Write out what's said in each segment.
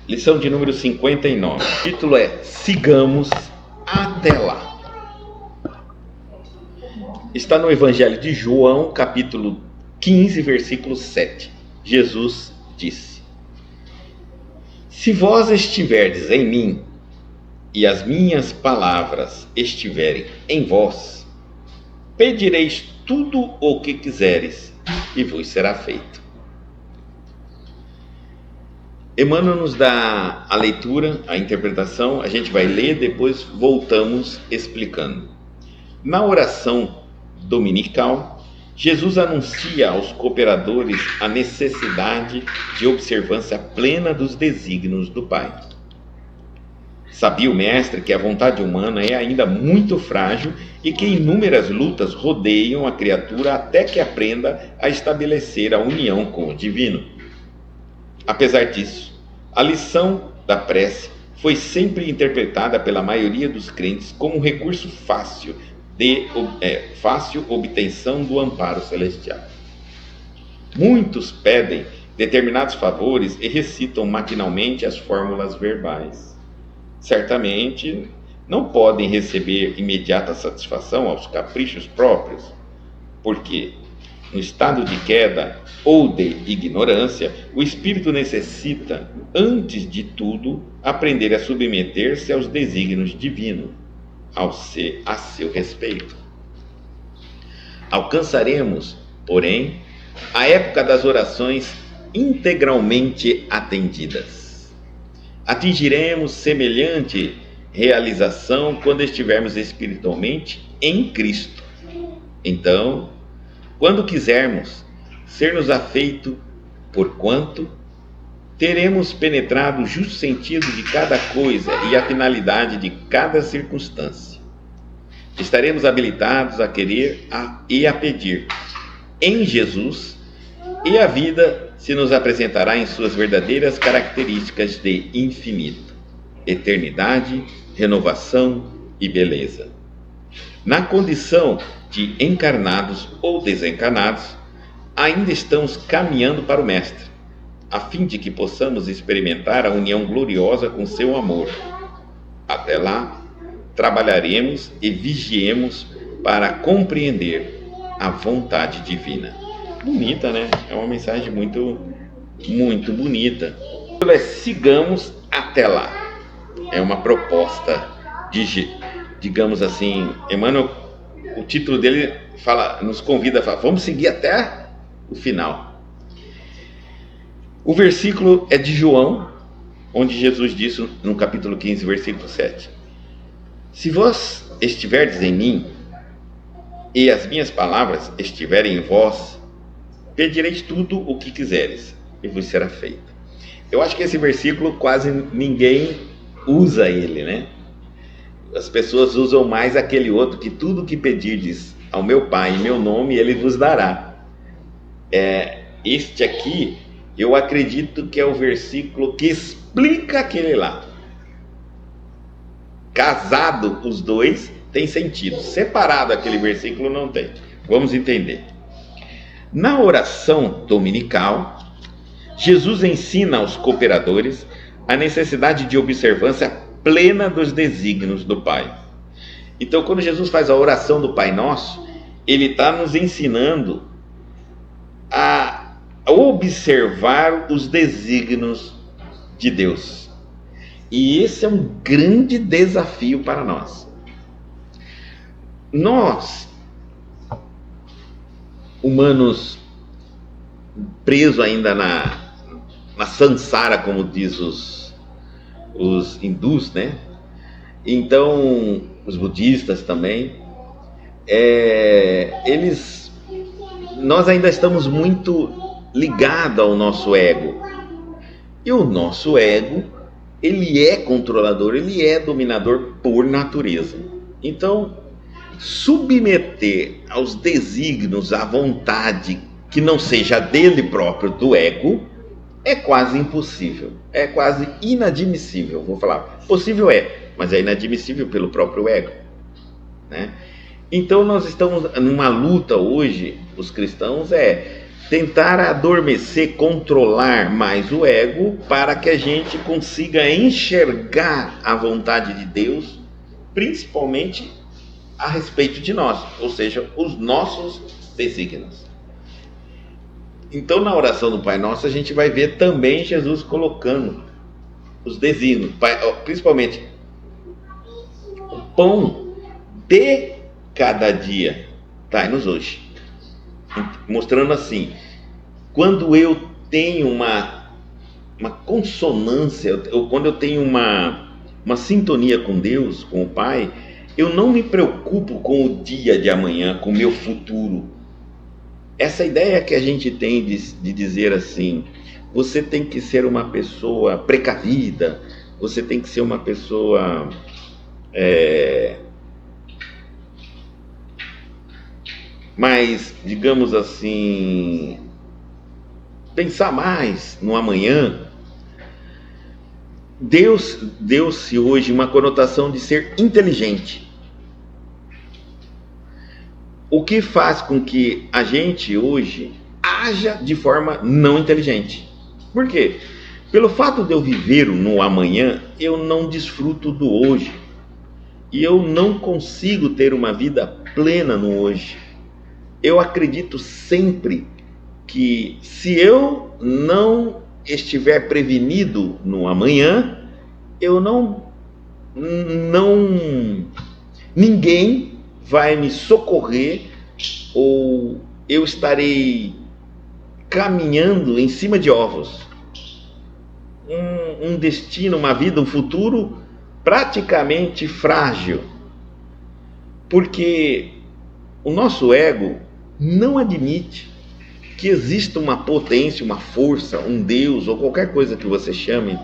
Lição de número 59. O título é Sigamos até lá. Está no Evangelho de João, capítulo 15, versículo 7. Jesus disse: Se vós estiverdes em mim, e as minhas palavras estiverem em vós, pedireis tudo o que quiseres, e vos será feito. Emmanuel nos dá a leitura, a interpretação, a gente vai ler, depois voltamos explicando. Na oração dominical, Jesus anuncia aos cooperadores a necessidade de observância plena dos desígnios do Pai. Sabia o Mestre que a vontade humana é ainda muito frágil e que inúmeras lutas rodeiam a criatura até que aprenda a estabelecer a união com o Divino. Apesar disso, a lição da prece foi sempre interpretada pela maioria dos crentes como um recurso fácil obtenção do amparo celestial. Muitos pedem determinados favores e recitam maquinalmente as fórmulas verbais. Certamente não podem receber imediata satisfação aos caprichos próprios, porque no estado de queda ou de ignorância, o espírito necessita, antes de tudo, aprender a submeter-se aos desígnios divinos, a seu respeito. Alcançaremos, porém, a época das orações integralmente atendidas. Atingiremos semelhante realização quando estivermos espiritualmente em Cristo. Então, quando quisermos ser-nos afeito, porquanto teremos penetrado o justo sentido de cada coisa e a finalidade de cada circunstância. Estaremos habilitados a querer e a pedir em Jesus, e a vida se nos apresentará em suas verdadeiras características de infinito, eternidade, renovação e beleza. Na condição de encarnados ou desencarnados, ainda estamos caminhando para o Mestre, a fim de que possamos experimentar a união gloriosa com seu amor. Até lá, trabalharemos e vigiemos para compreender a vontade divina. Bonita, né? É uma mensagem muito, muito bonita. Sigamos até lá. É uma proposta de, digamos assim, Emmanuel, o título dele nos convida a falar, vamos seguir até o final. O versículo é de João, onde Jesus disse no capítulo 15, versículo 7. Se vós estiverdes em mim, e as minhas palavras estiverem em vós, pedireis tudo o que quiseres, e vos será feito. Eu acho que esse versículo quase ninguém usa ele, né? As pessoas usam mais aquele outro, que tudo que pedirdes ao meu Pai em meu nome, ele vos dará. Este aqui, eu acredito que é o versículo que explica aquele lá. Casado os dois, tem sentido. Separado aquele versículo, não tem. Vamos entender. Na oração dominical, Jesus ensina aos cooperadores a necessidade de observância plena dos desígnios do Pai. Então, quando Jesus faz a oração do Pai Nosso, ele está nos ensinando a observar os desígnios de Deus. E esse é um grande desafio para nós. Nós, humanos presos ainda na samsara, como diz os hindus, né? Então, os budistas também, nós ainda estamos muito ligados ao nosso ego. E o nosso ego, ele é controlador, ele é dominador por natureza. Então, submeter aos desígnios, à vontade que não seja dele próprio, do ego, é quase impossível, é quase inadmissível. Vou falar, possível mas é inadmissível pelo próprio ego, né? Então nós estamos numa luta hoje, os cristãos, tentar adormecer, controlar mais o ego para que a gente consiga enxergar a vontade de Deus, principalmente a respeito de nós, ou seja, os nossos desígnios. Então, na oração do Pai Nosso, a gente vai ver também Jesus colocando os desígnios, principalmente o pão de cada dia, dai-nos hoje. Mostrando assim, quando eu tenho uma consonância, quando eu tenho uma sintonia com Deus, com o Pai, eu não me preocupo com o dia de amanhã, com o meu futuro. Essa ideia que a gente tem de dizer assim, você tem que ser uma pessoa precavida, você tem que ser uma pessoa mais, digamos assim, pensar mais no amanhã. Deu-se hoje uma conotação de ser inteligente. O que faz com que a gente hoje haja de forma não inteligente. Por quê? Pelo fato de eu viver no amanhã, eu não desfruto do hoje. E eu não consigo ter uma vida plena no hoje. Eu acredito sempre que se eu não estiver prevenido no amanhã, ninguém vai me socorrer, ou eu estarei caminhando em cima de ovos. Um destino, uma vida, um futuro praticamente frágil. Porque o nosso ego não admite que exista uma potência, uma força, um Deus ou qualquer coisa que você chame,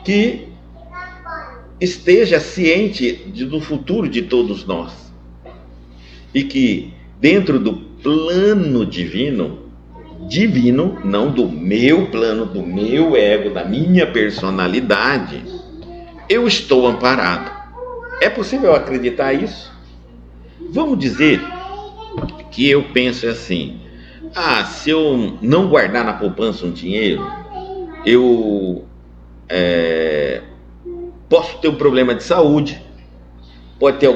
que esteja ciente do futuro de todos nós. E que dentro do plano divino, não do meu plano, do meu ego, da minha personalidade, eu estou amparado. É possível acreditar isso? Vamos dizer que eu penso assim, se eu não guardar na poupança um dinheiro, eu posso ter um problema de saúde, pode ter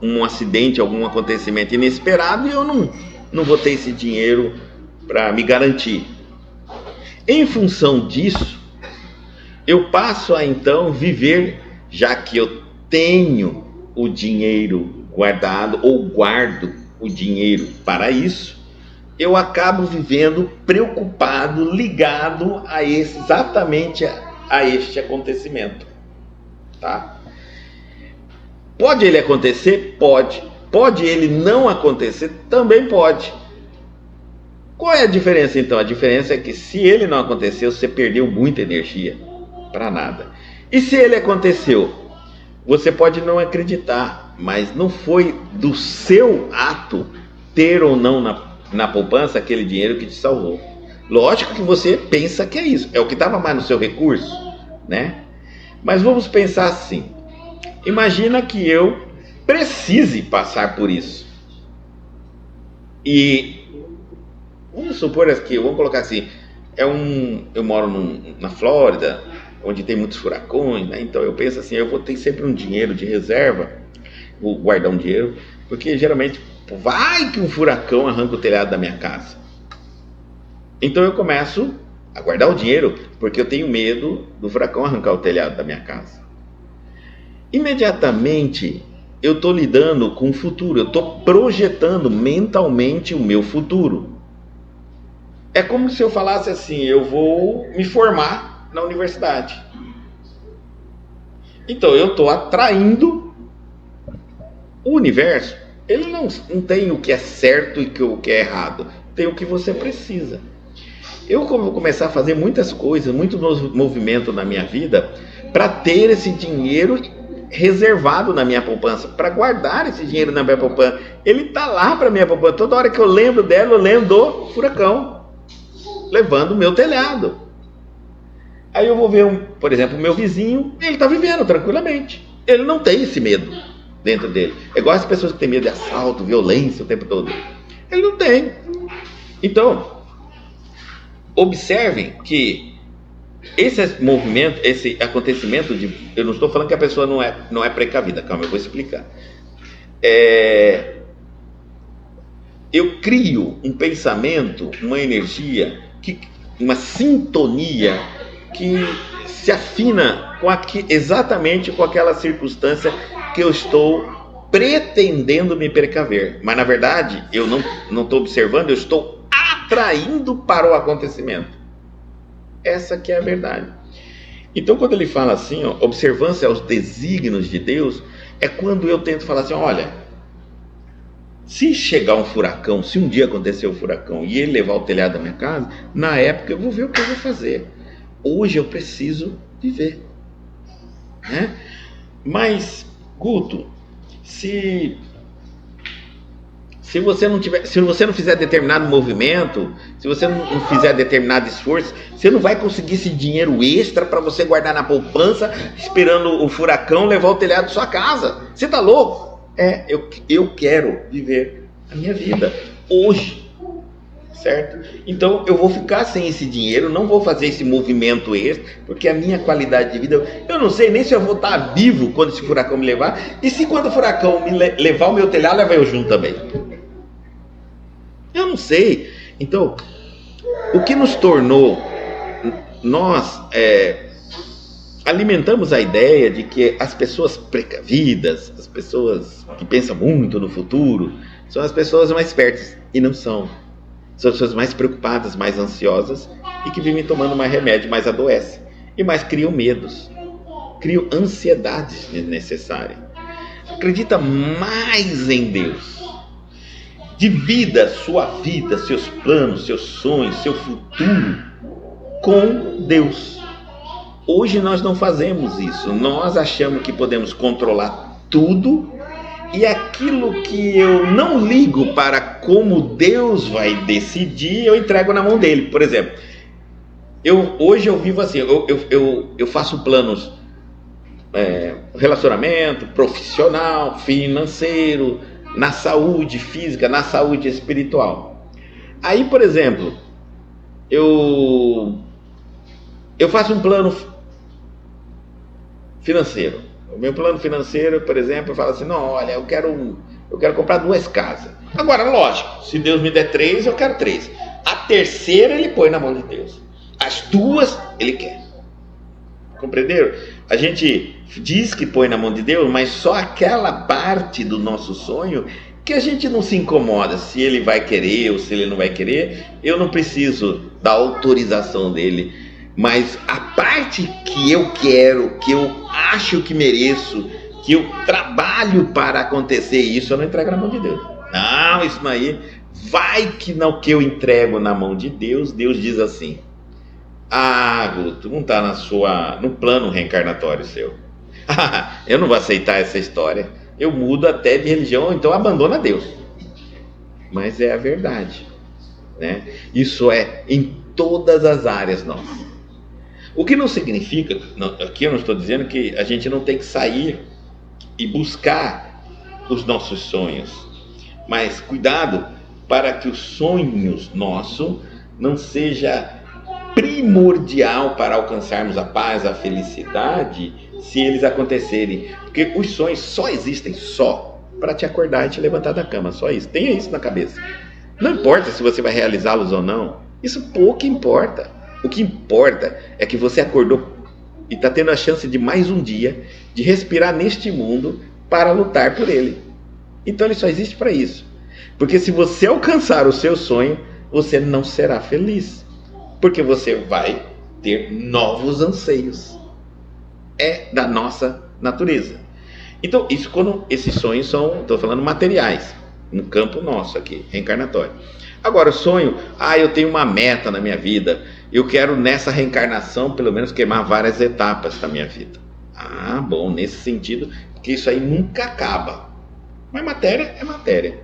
um acidente, algum acontecimento inesperado, e eu não vou ter esse dinheiro para me garantir. Em função disso, eu passo a então viver, já que eu tenho o dinheiro guardado, ou guardo o dinheiro para isso, eu acabo vivendo preocupado, ligado exatamente a este acontecimento. Tá? Pode ele acontecer? Pode. Pode ele não acontecer? Também pode. Qual é a diferença então? A diferença é que se ele não aconteceu, você perdeu muita energia para nada. E se ele aconteceu? Você pode não acreditar, mas não foi do seu ato ter ou não na poupança aquele dinheiro que te salvou. Lógico que você pensa que é isso, é o que estava mais no seu recurso, né? Mas vamos pensar assim. Imagina que eu precise passar por isso. E vamos supor que, vamos colocar assim, eu moro na Flórida, onde tem muitos furacões, né? Então eu penso assim, eu vou ter sempre um dinheiro de reserva, vou guardar um dinheiro, porque geralmente vai que um furacão arranca o telhado da minha casa. Então eu começo a guardar o dinheiro, porque eu tenho medo do furacão arrancar o telhado da minha casa. Imediatamente eu estou lidando com o futuro, eu estou projetando mentalmente o meu futuro. É como se eu falasse assim, eu vou me formar na universidade. Então eu estou atraindo o universo. Ele não tem o que é certo e o que é errado, tem o que você precisa. Eu vou começar a fazer muitas coisas, muito movimento na minha vida, para ter esse dinheiro reservado na minha poupança, para guardar esse dinheiro na minha poupança. Ele está lá para minha poupança. Toda hora que eu lembro dela, eu lembro do furacão levando o meu telhado. Aí eu vou ver, por exemplo, o meu vizinho, ele está vivendo tranquilamente. Ele não tem esse medo dentro dele. É igual as pessoas que têm medo de assalto, violência o tempo todo. Ele não tem. Então, observem que esse movimento, esse acontecimento eu não estou falando que a pessoa não é precavida, calma, eu vou explicar. Eu crio um pensamento, uma energia, uma sintonia que se afina exatamente com aquela circunstância que eu estou pretendendo me precaver. Mas na verdade, eu não estou observando, eu estou atraindo para o acontecimento. Essa que é a verdade. Então, quando ele fala assim, observância aos desígnios de Deus, é quando eu tento falar assim, olha, se chegar um furacão, se um dia acontecer um furacão e ele levar o telhado da minha casa, na época eu vou ver o que eu vou fazer. Hoje eu preciso viver, né? Mas, Guto, se você não fizer determinado movimento, se você não fizer determinado esforço, você não vai conseguir esse dinheiro extra para você guardar na poupança, esperando o furacão levar o telhado da sua casa. Você tá louco? Eu quero viver a minha vida hoje, certo? Então eu vou ficar sem esse dinheiro, não vou fazer esse movimento extra, porque a minha qualidade de vida, eu não sei nem se eu vou estar vivo quando esse furacão me levar, e se quando o furacão me levar o meu telhado, leva eu junto também. Eu não sei. Então, o que nos tornou, nós alimentamos a ideia de que as pessoas precavidas, as pessoas que pensam muito no futuro, são as pessoas mais espertas, e não são. São as pessoas mais preocupadas, mais ansiosas, e que vivem tomando mais remédio, mais adoecem, e mais criam medos, criam ansiedades desnecessárias. Acredita mais em Deus. Divida sua vida, seus planos, seus sonhos, seu futuro com Deus. Hoje nós não fazemos isso. Nós achamos que podemos controlar tudo, e aquilo que eu não ligo para como Deus vai decidir, eu entrego na mão dele. Por exemplo, hoje eu vivo assim, eu faço planos, relacionamento, profissional, financeiro, na saúde física, na saúde espiritual. Aí, por exemplo, eu faço um plano financeiro. O meu plano financeiro, por exemplo, eu falo assim, não, olha, eu quero comprar 2 casas. Agora, lógico, se Deus me der 3, eu quero 3. A terceira ele põe na mão de Deus. As 2 ele quer. Compreenderam? A gente diz que põe na mão de Deus, mas só aquela parte do nosso sonho que a gente não se incomoda se ele vai querer ou se ele não vai querer. Eu não preciso da autorização dele, mas a parte que eu quero, que eu acho que mereço, que eu trabalho para acontecer isso, eu não entrego na mão de Deus. Não, isso aí vai que não, que eu entrego na mão de Deus. Deus diz assim, Guto, não está no plano reencarnatório seu. Eu não vou aceitar essa história. Eu mudo até de religião, ou então abandona Deus. Mas é a verdade, né? Isso é em todas as áreas nossas. O que não significa, aqui eu não estou dizendo que a gente não tem que sair e buscar os nossos sonhos. Mas cuidado para que os sonhos nossos não seja primordial para alcançarmos a paz, a felicidade, se eles acontecerem. Porque os sonhos só existem para te acordar e te levantar da cama, só isso. Tenha isso na cabeça. Não importa se você vai realizá-los ou não, isso pouco importa. O que importa é que você acordou e está tendo a chance de mais um dia de respirar neste mundo para lutar por ele. Então ele só existe para isso. Porque se você alcançar o seu sonho, você não será feliz. Porque você vai ter novos anseios. É da nossa natureza. Então, isso quando esses sonhos são, estou falando materiais, no campo nosso aqui, reencarnatório. Agora, o sonho, eu tenho uma meta na minha vida, eu quero nessa reencarnação, pelo menos, queimar várias etapas da minha vida. Bom, nesse sentido, que isso aí nunca acaba. Mas matéria é matéria.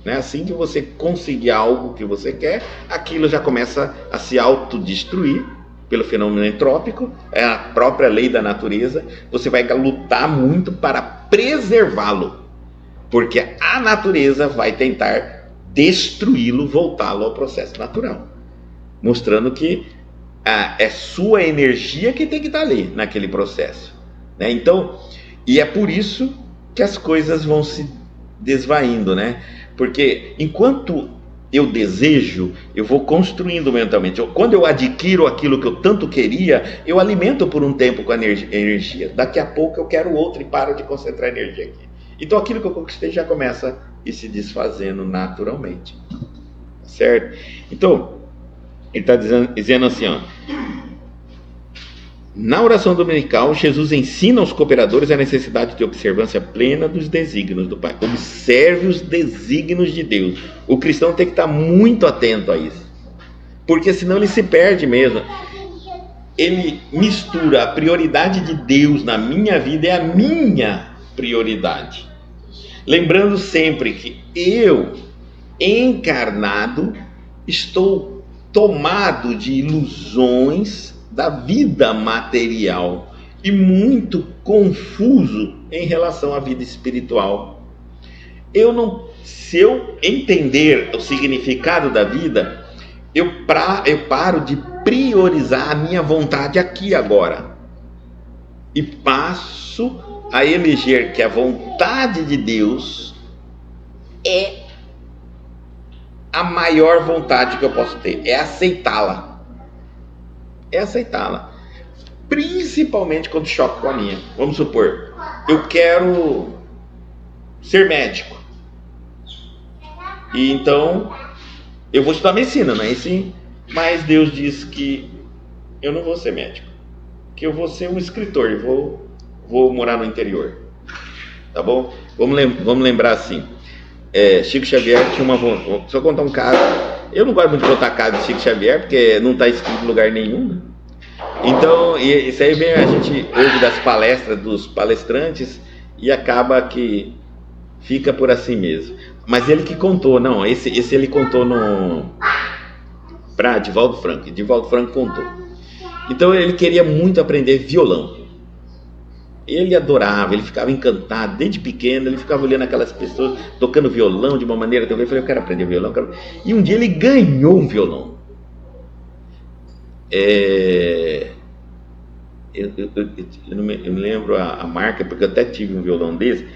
Né? Assim que você conseguir algo que você quer, aquilo já começa a se autodestruir pelo fenômeno entrópico, é a própria lei da natureza. Você vai lutar muito para preservá-lo, porque a natureza vai tentar destruí-lo, voltá-lo ao processo natural, mostrando que é sua energia que tem que estar ali naquele processo, né? Então, e é por isso que as coisas vão se desvaindo, né? Porque enquanto eu desejo, eu vou construindo mentalmente. Quando eu adquiro aquilo que eu tanto queria, eu alimento por um tempo com a energia. Daqui a pouco eu quero outro e paro de concentrar energia aqui. Então aquilo que eu conquistei já começa a ir se desfazendo naturalmente, certo? Então ele está dizendo assim, ó, na oração dominical, Jesus ensina aos cooperadores a necessidade de observância plena dos desígnios do Pai. Observe os desígnios de Deus. O cristão tem que estar muito atento a isso, porque senão ele se perde mesmo. Ele mistura a prioridade de Deus na minha vida e a minha prioridade. Lembrando sempre que eu, encarnado, estou tomado de ilusões da vida material e muito confuso em relação à vida espiritual. Se eu entender o significado da vida, eu paro de priorizar a minha vontade aqui e agora e passo a eleger que a vontade de Deus é a maior vontade que eu posso ter, é aceitá-la. Principalmente quando choca com a minha. Vamos supor, eu quero ser médico, e então eu vou estudar medicina, não é assim? Mas Deus diz que eu não vou ser médico, que eu vou ser um escritor, vou morar no interior, tá bom? Vamos lembrar assim, Chico Xavier tinha uma vontade. Só contar um caso. Eu não gosto muito de contar caso de Chico Xavier, porque não está escrito em lugar nenhum, né? Então, isso aí a gente ouve das palestras dos palestrantes e acaba que fica por assim mesmo. Mas ele que contou, não, esse ele contou para Divaldo Franco. Divaldo Franco contou. Então ele queria muito aprender violão. Ele adorava, ele ficava encantado, desde pequeno, ele ficava olhando aquelas pessoas tocando violão de uma maneira tão... Eu falei, eu quero aprender violão. E um dia ele ganhou um violão. Eu não me lembro a marca, porque eu até tive um violão desse.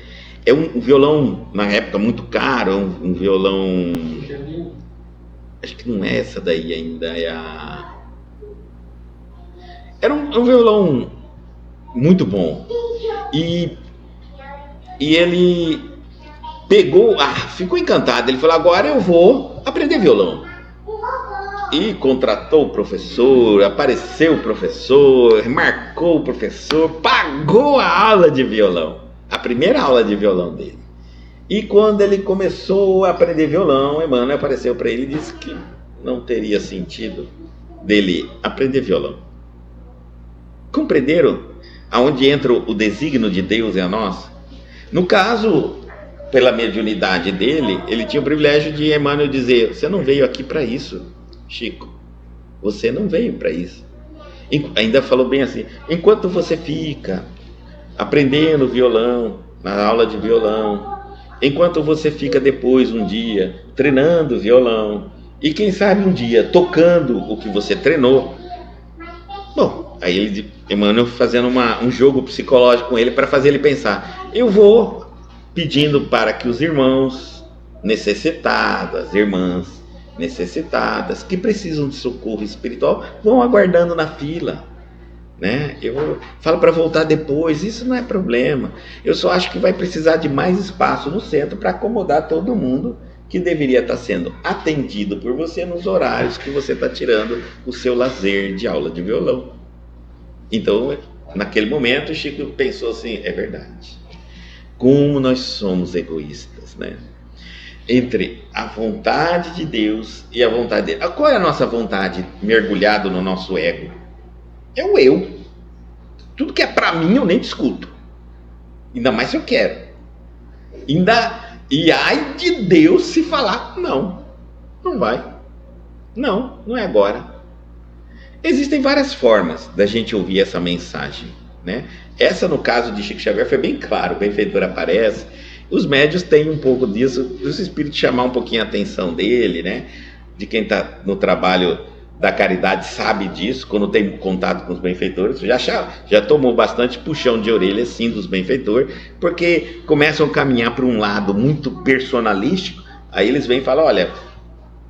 É um violão, na época, muito caro, um violão... Acho que não é essa daí ainda, Era um violão muito bom. E ele pegou, ficou encantado. Ele falou, agora eu vou aprender violão. E contratou o professor, apareceu o professor, marcou o professor, pagou a aula de violão, a primeira aula de violão dele. E quando ele começou a aprender violão, Emmanuel apareceu para ele e disse que não teria sentido dele aprender violão. Compreenderam aonde entra o desígnio de Deus em nós? No caso, pela mediunidade dele, ele tinha o privilégio de Emmanuel dizer, você não veio aqui para isso, Chico, você não veio para isso. Ainda falou bem assim, enquanto você fica aprendendo violão, na aula de violão, enquanto você fica depois um dia treinando violão, e quem sabe um dia tocando o que você treinou, bom, aí Emmanuel fazendo um jogo psicológico com ele para fazer ele pensar, eu vou pedindo para que os irmãos necessitados, as irmãs necessitadas, que precisam de socorro espiritual, vão aguardando na fila, né? Eu falo para voltar depois, isso não é problema, eu só acho que vai precisar de mais espaço no centro para acomodar todo mundo que deveria estar sendo atendido por você nos horários que você está tirando o seu lazer de aula de violão. Então, naquele momento, o Chico pensou assim, é verdade, como nós somos egoístas, né? Entre a vontade de Deus e a vontade dele. Qual é a nossa vontade mergulhado no nosso ego? É o eu. Tudo que é para mim eu nem discuto, ainda mais se eu quero. E ai de Deus se falar, não vai, não é agora. Existem várias formas da gente ouvir essa mensagem, né? Essa, no caso de Chico Xavier, foi bem claro, o benfeitor aparece Os médios têm um pouco disso, dos espíritos chamar um pouquinho a atenção dele, né? De quem está no trabalho da caridade sabe disso, quando tem contato com os benfeitores, já tomou bastante puxão de orelha, sim, dos benfeitores, porque começam a caminhar para um lado muito personalístico, aí eles vêm e falam, olha,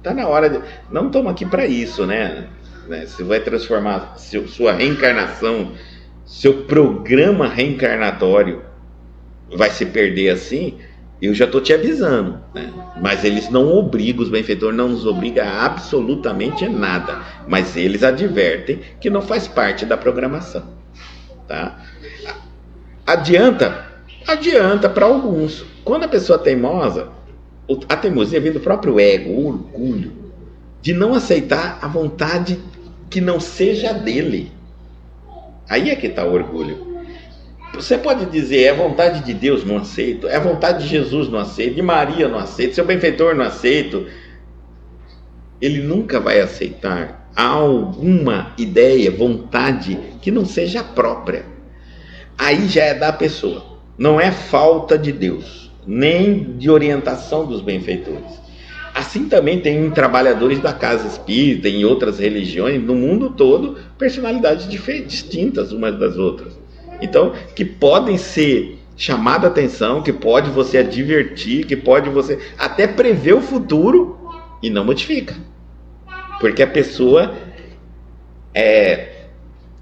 tá na hora de... Não estamos aqui para isso, né? Você vai transformar sua reencarnação, seu programa reencarnatório vai se perder assim, eu já estou te avisando, né? Mas eles não obrigam, os benfeitores não nos obrigam a absolutamente nada, mas eles advertem que não faz parte da programação, tá? Adianta para alguns. Quando a pessoa é teimosa, a teimosia vem do próprio ego, o orgulho, de não aceitar a vontade que não seja dele. Aí é que está o orgulho. Você pode dizer, é a vontade de Deus, não aceito, é a vontade de Jesus, não aceito, de Maria, não aceito, seu benfeitor, não aceito. Ele nunca vai aceitar alguma ideia, vontade que não seja própria. Aí já é da pessoa, não é falta de Deus, nem de orientação dos benfeitores. Assim também tem trabalhadores da casa espírita, em outras religiões, no mundo todo, personalidades distintas umas das outras. Então, que podem ser chamadas a atenção, que pode você advertir, que pode você até prever o futuro e não modifica. Porque a pessoa,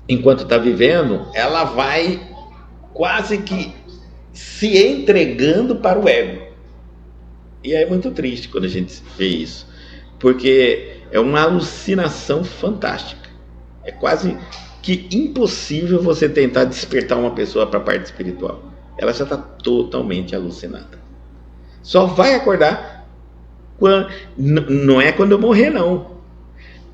enquanto está vivendo, ela vai quase que se entregando para o ego. E é muito triste quando a gente vê isso, porque é uma alucinação fantástica. É quase que impossível você tentar despertar uma pessoa para a parte espiritual. Ela já está totalmente alucinada. Só vai acordar quando, não é quando eu morrer, não.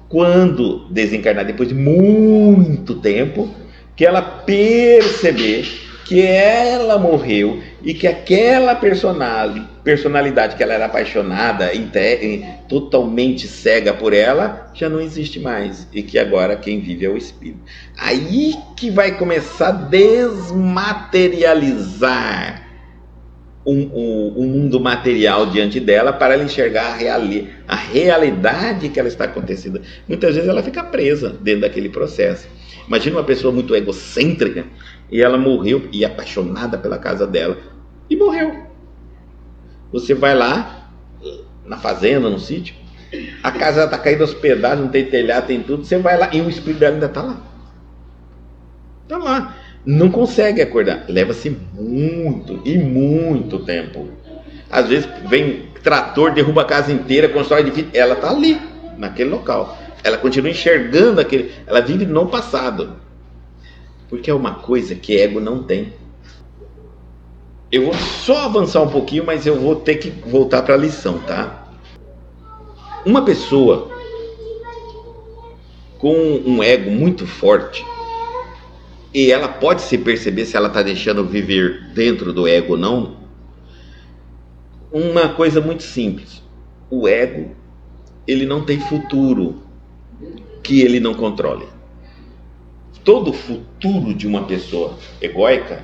Quando desencarnar, depois de muito tempo, que ela perceber que ela morreu e que aquela personalidade que ela era apaixonada, totalmente cega por ela, já não existe mais, e que agora quem vive é o espírito. Aí que vai começar a desmaterializar o mundo material diante dela, para ela enxergar a realidade que ela está acontecendo. Muitas vezes ela fica presa dentro daquele processo. Imagina uma pessoa muito egocêntrica, e ela morreu, e apaixonada pela casa dela, e morreu. Você vai lá, na fazenda, no sítio, a casa está caindo aos pedaços, não tem telhado, tem tudo, você vai lá, e o espírito dela ainda está lá. Está lá. Não consegue acordar. Leva-se muito, e muito tempo. Às vezes vem trator, derruba a casa inteira, constrói edifício, ela está ali, naquele local. Ela continua enxergando aquele, ela vive no passado. Porque é uma coisa que ego não tem. Eu vou só avançar um pouquinho, mas eu vou ter que voltar para a lição, tá? Uma pessoa com um ego muito forte, e ela pode se perceber se ela está deixando viver dentro do ego ou não. Uma coisa muito simples. O ego, ele não tem futuro que ele não controle. Todo futuro de uma pessoa egóica,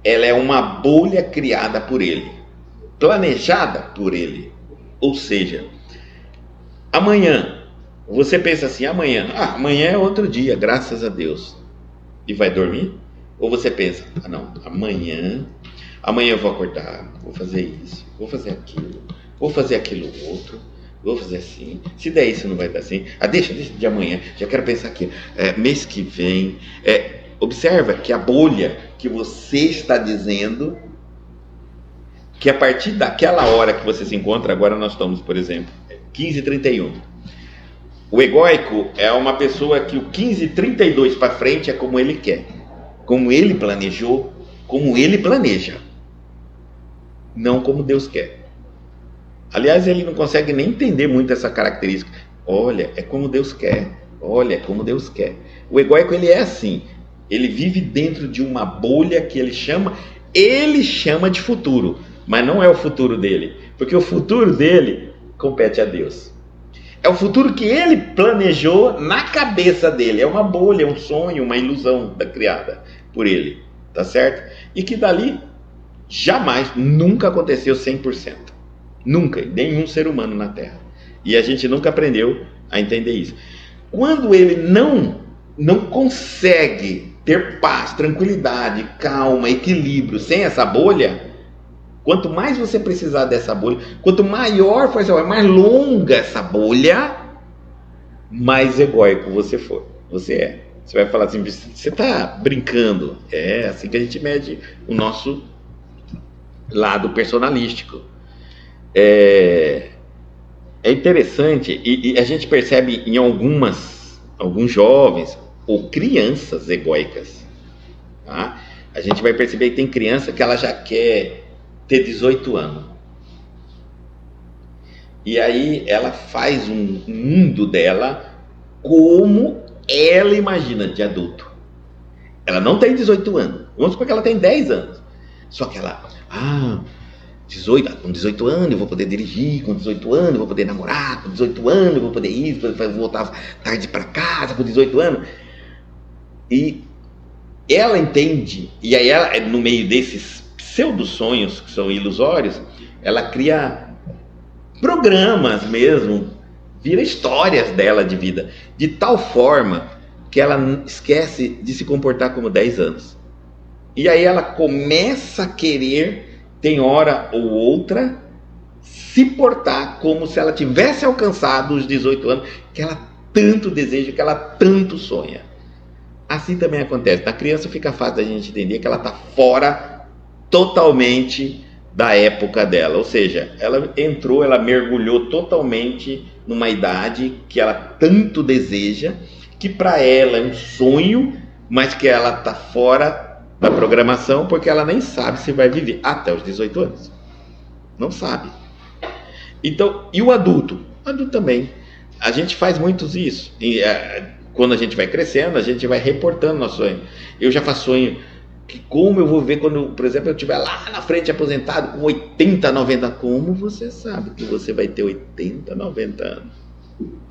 ela é uma bolha criada por ele, planejada por ele. Ou seja, amanhã, você pensa assim, amanhã é outro dia, graças a Deus, e vai dormir? Ou você pensa, não, amanhã eu vou acordar, vou fazer isso, vou fazer aquilo outro, vou fazer assim, se der isso não vai dar assim, deixa de amanhã, já quero pensar aqui, mês que vem. Observa que a bolha que você está dizendo, que a partir daquela hora que você se encontra, agora nós estamos, por exemplo, 15h31, o egóico é uma pessoa que o 15h32 para frente é como ele quer, como ele planejou, como ele planeja, não como Deus quer. Aliás, ele não consegue nem entender muito essa característica. Olha, é como Deus quer. Olha, é como Deus quer. O egóico, ele é assim. Ele vive dentro de uma bolha que ele chama de futuro. Mas não é o futuro dele. Porque o futuro dele compete a Deus. É o futuro que ele planejou na cabeça dele. É uma bolha, um sonho, uma ilusão criada por ele. Tá certo? E que dali Jamais, nunca aconteceu 100%. Nunca, nenhum ser humano na Terra. E a gente nunca aprendeu a entender isso. Quando ele não consegue ter paz, tranquilidade, calma, equilíbrio sem essa bolha, quanto mais você precisar dessa bolha, quanto maior for essa bolha, mais longa essa bolha, mais egóico você é. Você vai falar assim, você está brincando. É assim que a gente mede o nosso lado personalístico. É interessante, e a gente percebe em alguns jovens ou crianças egóicas, tá? A gente vai perceber que tem criança que ela já quer ter 18 anos. E aí ela faz um mundo dela como ela imagina de adulto. Ela não tem 18 anos. Vamos supor que ela tem 10 anos. Só que ela, com 18 anos eu vou poder dirigir, com 18 anos eu vou poder namorar, com 18 anos eu vou poder ir, vou voltar tarde para casa, com 18 anos. E ela entende, e aí ela, no meio desses pseudo-sonhos que são ilusórios, ela cria programas mesmo, vira histórias dela de vida, de tal forma que ela esquece de se comportar como 10 anos. E aí ela começa a querer, tem hora ou outra, se portar como se ela tivesse alcançado os 18 anos que ela tanto deseja, que ela tanto sonha. Assim também acontece. Na criança fica fácil da gente entender que ela está fora totalmente da época dela. Ou seja, ela mergulhou totalmente numa idade que ela tanto deseja, que para ela é um sonho, mas que ela está fora da programação, porque ela nem sabe se vai viver até os 18 anos. Não sabe. Então, e o adulto? O adulto também. A gente faz muitos isso. Quando a gente vai crescendo, a gente vai reportando nosso sonho. Eu já faço sonho que como eu vou ver quando, por exemplo, eu estiver lá na frente aposentado com 80, 90. Como você sabe que você vai ter 80, 90 anos?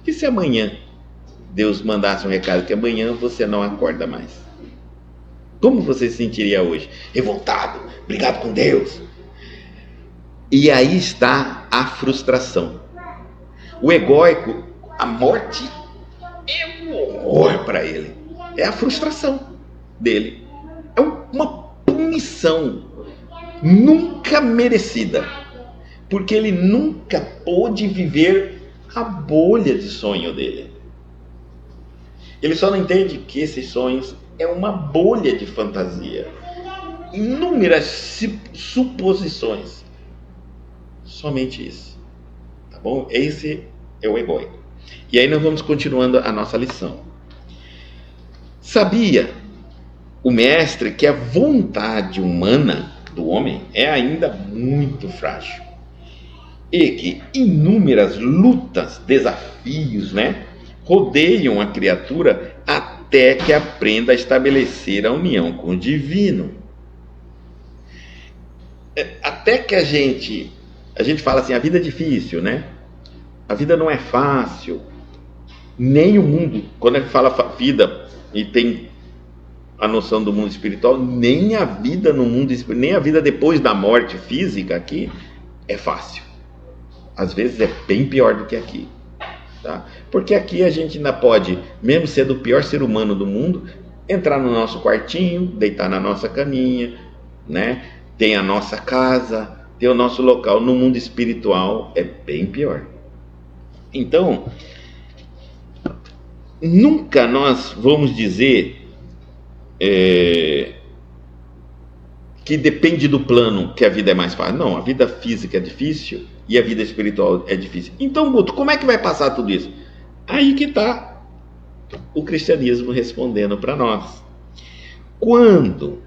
E se amanhã Deus mandasse um recado que amanhã você não acorda mais? Como você se sentiria hoje? Revoltado, brigado com Deus. E aí está a frustração. O egóico, a morte é um horror para ele. É a frustração dele. É uma punição nunca merecida. Porque ele nunca pôde viver a bolha de sonho dele. Ele só não entende que esses sonhos é uma bolha de fantasia. Inúmeras suposições. Somente isso. Tá bom? Esse é o egóico. E aí nós vamos continuando a nossa lição. Sabia o mestre que a vontade humana do homem é ainda muito frágil. E que inúmeras lutas, desafios, rodeiam a criatura até que aprenda a estabelecer a união com o divino. Até que a gente fala assim, a vida é difícil, A vida não é fácil. Nem o mundo, quando a gente fala vida e tem a noção do mundo espiritual, nem a vida no mundo espiritual, nem a vida depois da morte física aqui é fácil. Às vezes é bem pior do que aqui. Tá? Porque aqui a gente ainda pode, mesmo sendo o pior ser humano do mundo, entrar no nosso quartinho, deitar na nossa caminha, tem a nossa casa, tem o nosso local. No mundo espiritual é bem pior. Então, nunca nós vamos dizer que depende do plano que a vida é mais fácil. Não, a vida física é difícil e a vida espiritual é difícil. Então, Guto, como é que vai passar tudo isso? Aí que está o cristianismo respondendo para nós. Quando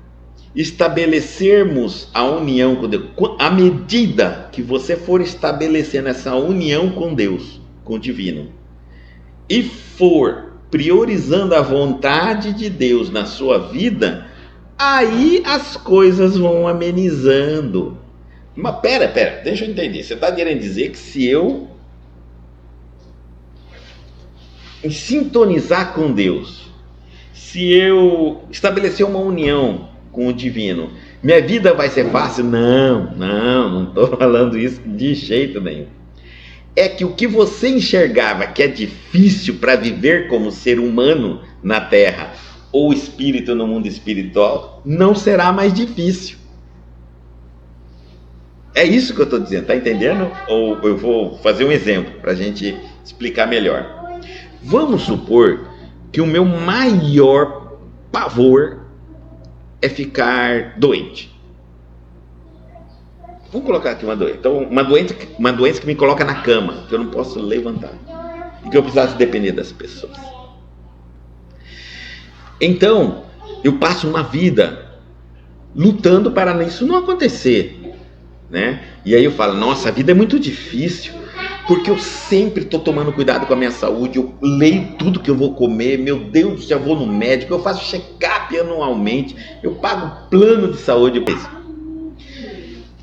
estabelecermos a união com Deus, à medida que você for estabelecendo essa união com Deus, com o divino, e for priorizando a vontade de Deus na sua vida, aí as coisas vão amenizando. Mas pera, deixa eu entender. Você está querendo dizer que se eu sintonizar com Deus, se eu estabelecer uma união com o divino, Minha vida vai ser fácil? Não estou falando isso de jeito nenhum. É que o que você enxergava que é difícil para viver como ser humano na Terra ou espírito no mundo espiritual, não será mais difícil. É isso que eu estou dizendo, tá entendendo? Ou eu vou fazer um exemplo para a gente explicar melhor. Vamos supor que o meu maior pavor é ficar doente. Vamos colocar aqui uma doença. Então, uma doença que me coloca na cama, que eu não posso levantar. E que eu precisasse depender das pessoas. Então, eu passo uma vida lutando para isso não acontecer. Né? E aí eu falo, nossa, a vida é muito difícil, porque eu sempre estou tomando cuidado com a minha saúde, eu leio tudo que eu vou comer, meu Deus, já vou no médico, eu faço check-up anualmente, eu pago plano de saúde.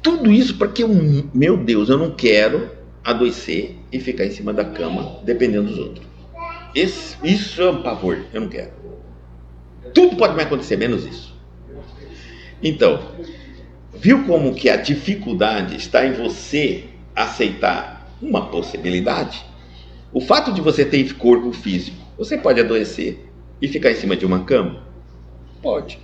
Tudo isso porque, meu Deus, eu não quero adoecer e ficar em cima da cama dependendo dos outros. Isso é um pavor, eu não quero. Tudo pode me acontecer, menos isso. Então, viu como que a dificuldade está em você aceitar uma possibilidade? O fato de você ter corpo físico, você pode adoecer e ficar em cima de uma cama? Pode.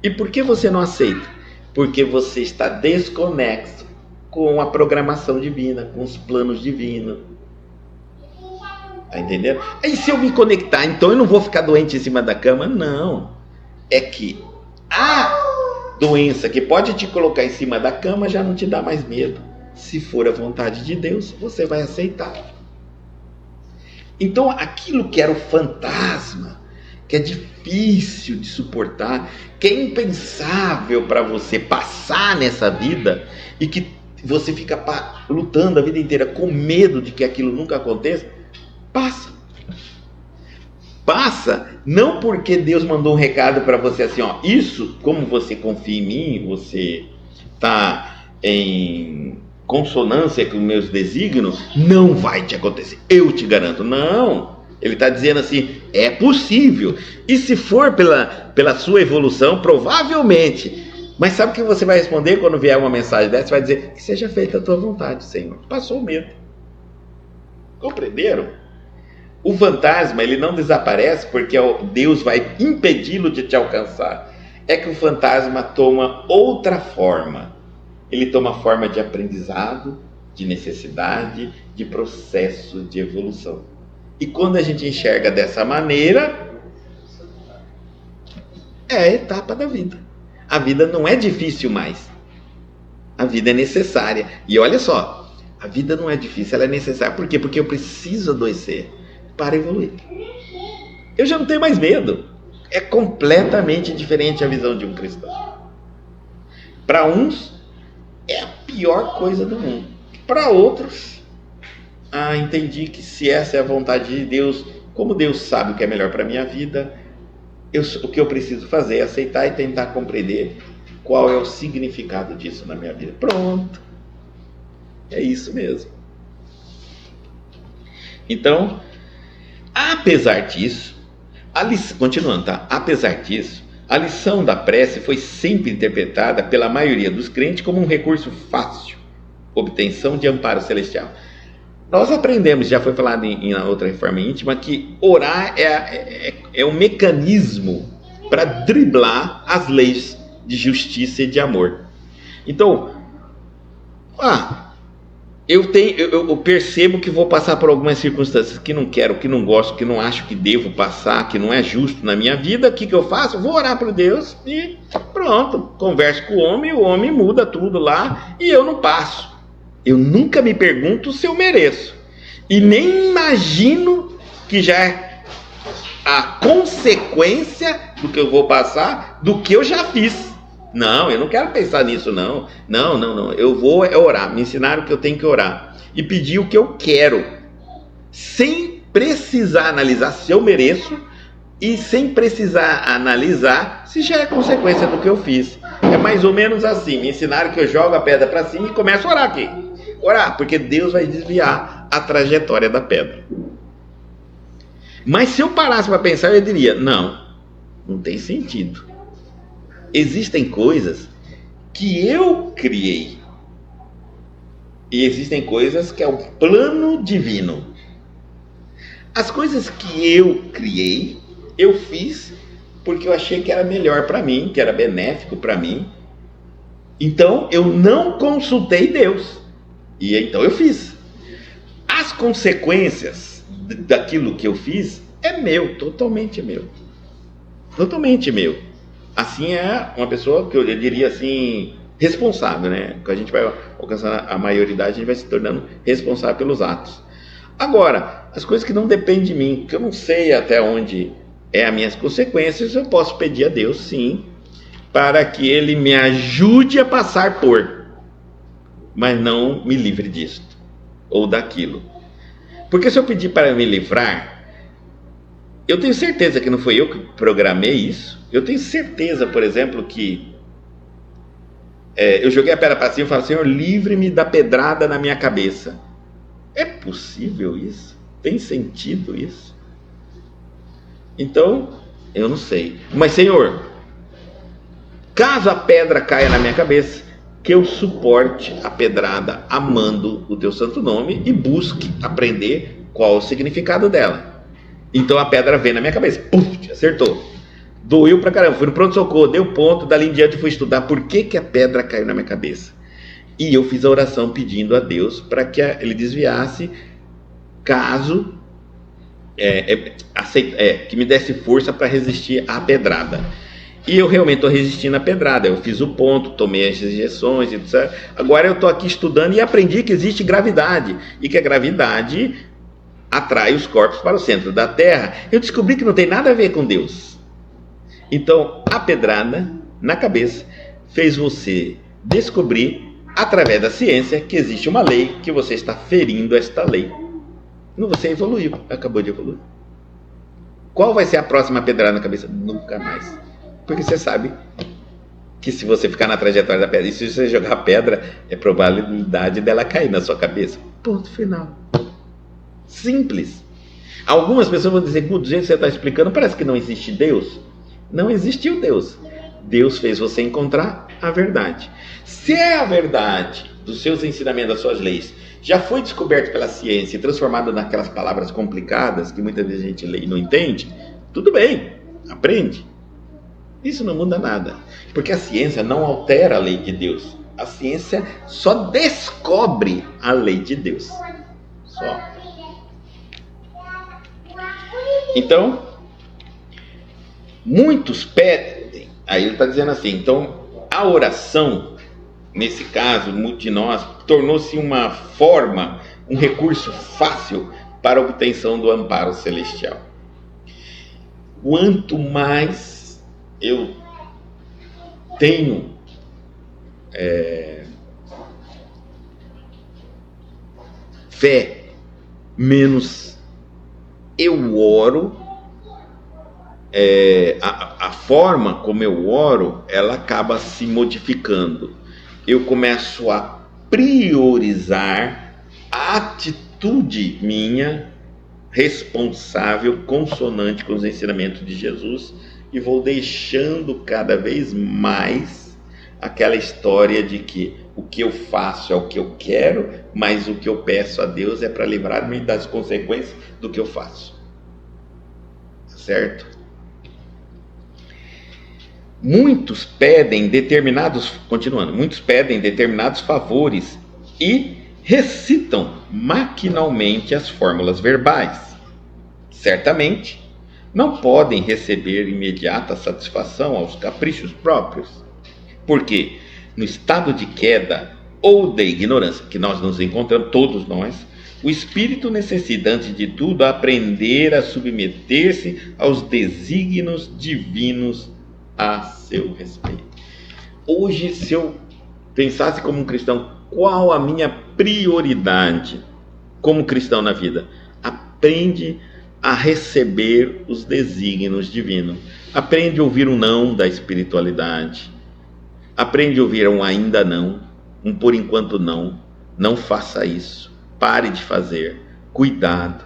E por que você não aceita? Porque você está desconexo com a programação divina, com os planos divinos. Tá entendendo? E se eu me conectar, então eu não vou ficar doente em cima da cama? Não. É que a doença que pode te colocar em cima da cama já não te dá mais medo. Se for a vontade de Deus, você vai aceitar. Então, aquilo que era o fantasma, que é difícil de suportar, que é impensável para você passar nessa vida e que você fica lutando a vida inteira com medo de que aquilo nunca aconteça, passa, não porque Deus mandou um recado para você assim, ó, isso, como você confia em mim, você está em consonância com meus desígnios, não vai te acontecer, eu te garanto. Não, ele está dizendo assim, é possível, e se for pela sua evolução, provavelmente. Mas sabe o que você vai responder quando vier uma mensagem dessa? Você vai dizer, que seja feita a tua vontade, Senhor. Passou o medo. Compreenderam? O fantasma, ele não desaparece porque Deus vai impedi-lo de te alcançar. É que o fantasma toma outra forma. Ele toma forma de aprendizado, de necessidade, de processo de evolução. E quando a gente enxerga dessa maneira, é a etapa da vida. A vida não é difícil mais. A vida é necessária. E olha só, a vida não é difícil, ela é necessária. Por quê? Porque eu preciso adoecer para evoluir. Eu já não tenho mais medo. É completamente diferente a visão de um cristão. Para uns, é a pior coisa do mundo. Para outros, entendi que se essa é a vontade de Deus, como Deus sabe o que é melhor para a minha vida, o que eu preciso fazer é aceitar e tentar compreender qual é o significado disso na minha vida. Pronto. É isso mesmo. Então, apesar disso, continuando, tá? Apesar disso, a lição da prece foi sempre interpretada pela maioria dos crentes como um recurso fácil, obtenção de amparo celestial. Nós aprendemos, já foi falado em outra reforma íntima, que orar é um mecanismo para driblar as leis de justiça e de amor. Então, eu percebo que vou passar por algumas circunstâncias que não quero, que não gosto, que não acho que devo passar, que não é justo na minha vida. O que eu faço? Vou orar para Deus e pronto, converso com o homem muda tudo lá e eu não passo. Eu nunca me pergunto se eu mereço. E nem imagino que já é a consequência do que eu vou passar, do que eu já fiz. Não, eu não quero pensar nisso, não. Não. Eu vou orar. Me ensinaram que eu tenho que orar. E pedir o que eu quero. Sem precisar analisar se eu mereço. E sem precisar analisar se já é consequência do que eu fiz. É mais ou menos assim. Me ensinaram que eu jogo a pedra para cima e começo a orar aqui. Orar, porque Deus vai desviar a trajetória da pedra. Mas se eu parasse para pensar, eu diria, não tem sentido. Existem coisas que eu criei. E existem coisas que é o plano divino. As coisas que eu criei, eu fiz porque eu achei que era melhor para mim, que era benéfico para mim. Então eu não consultei Deus. E então eu fiz. As consequências daquilo que eu fiz é meu, totalmente meu. Totalmente meu. Assim é uma pessoa que eu diria assim, responsável, né? Quando a gente vai alcançando a maioridade, a gente vai se tornando responsável pelos atos. Agora, as coisas que não dependem de mim, que eu não sei até onde é as minhas consequências, eu posso pedir a Deus, sim, para que Ele me ajude a passar por, mas não me livre disso ou daquilo. Porque se eu pedir para me livrar, eu tenho certeza que não foi eu que programei isso. Eu tenho certeza, por exemplo, que eu joguei a pedra para cima e falei, Senhor, livre-me da pedrada na minha cabeça. É possível isso? Tem sentido isso? Então, eu não sei. Mas, Senhor, caso a pedra caia na minha cabeça, que eu suporte a pedrada amando o teu santo nome e busque aprender qual o significado dela. Então a pedra veio na minha cabeça, puf, acertou. Doeu pra caramba, fui no pronto-socorro, deu ponto, dali em diante fui estudar por que a pedra caiu na minha cabeça. E eu fiz a oração pedindo a Deus para que ele desviasse, caso que me desse força para resistir à pedrada. E eu realmente estou resistindo à pedrada. Eu fiz o ponto, tomei as injeções, etc. Agora eu estou aqui estudando e aprendi que existe gravidade e que a gravidade atrai os corpos para o centro da Terra. Eu descobri que não tem nada a ver com Deus. Então, a pedrada na cabeça fez você descobrir, através da ciência, que existe uma lei, que você está ferindo esta lei. Não, você evoluiu, acabou de evoluir. Qual vai ser a próxima pedrada na cabeça? Nunca mais. Porque você sabe que se você ficar na trajetória da pedra, e se você jogar a pedra, é probabilidade dela cair na sua cabeça. Ponto final. Simples. Algumas pessoas vão dizer, do jeito que você está explicando, parece que não existe Deus. Não existiu Deus. Deus fez você encontrar a verdade. Se é a verdade dos seus ensinamentos, das suas leis, já foi descoberto pela ciência e transformado naquelas palavras complicadas que muitas vezes a gente lê e não entende, tudo bem, aprende. Isso não muda nada, porque a ciência não altera a lei de Deus. A ciência só descobre a lei de Deus. Só. Então, muitos pedem, aí ele está dizendo assim, então a oração, nesse caso, de nós, tornou-se uma forma, um recurso fácil para a obtenção do amparo celestial. Quanto mais eu tenho fé, menos eu oro, a forma como eu oro, ela acaba se modificando. Eu começo a priorizar a atitude minha responsável, consonante com os ensinamentos de Jesus, e vou deixando cada vez mais aquela história de que o que eu faço é o que eu quero, mas o que eu peço a Deus é para livrar-me das consequências do que eu faço. Certo? Muitos pedem determinados favores e recitam maquinalmente as fórmulas verbais. Certamente, não podem receber imediata satisfação aos caprichos próprios, porque no estado de queda ou de ignorância que nós nos encontramos, todos nós, o espírito necessita, antes de tudo, aprender a submeter-se aos desígnios divinos a seu respeito. Hoje, se eu pensasse como um cristão, qual a minha prioridade como cristão na vida? Aprende a receber os desígnios divinos. Aprende a ouvir um não da espiritualidade. Aprende a ouvir um ainda não, um por enquanto não. Não faça isso. Pare de fazer. Cuidado.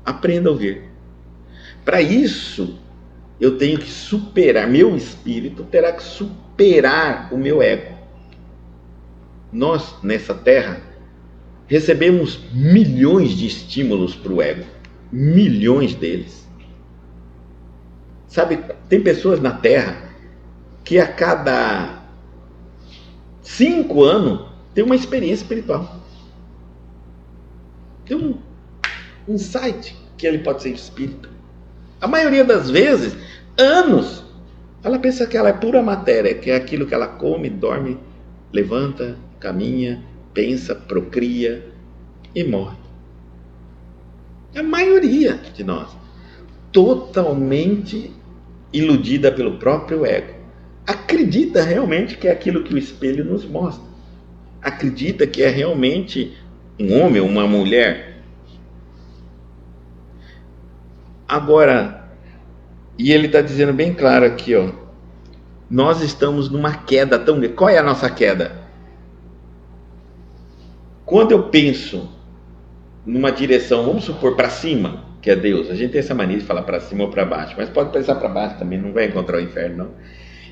Aprenda a ouvir. Para isso, eu tenho que superar, meu espírito terá que superar o meu ego. Nós, nessa terra, recebemos milhões de estímulos para o ego. Milhões deles. Sabe, tem pessoas na terra que a cada 5 anos tem uma experiência espiritual. Tem um insight que ele pode ser espírita. A maioria das vezes, anos, ela pensa que ela é pura matéria, que é aquilo que ela come, dorme, levanta, caminha, pensa, procria e morre. A maioria de nós, totalmente iludida pelo próprio ego, acredita realmente que é aquilo que o espelho nos mostra. Acredita que é realmente um homem ou uma mulher. Agora, e ele está dizendo bem claro aqui, ó, nós estamos numa queda tão grande. Qual é a nossa queda? Quando eu penso numa direção, vamos supor, para cima, que é Deus. A gente tem essa mania de falar para cima ou para baixo, mas pode pensar para baixo também, não vai encontrar o inferno, não.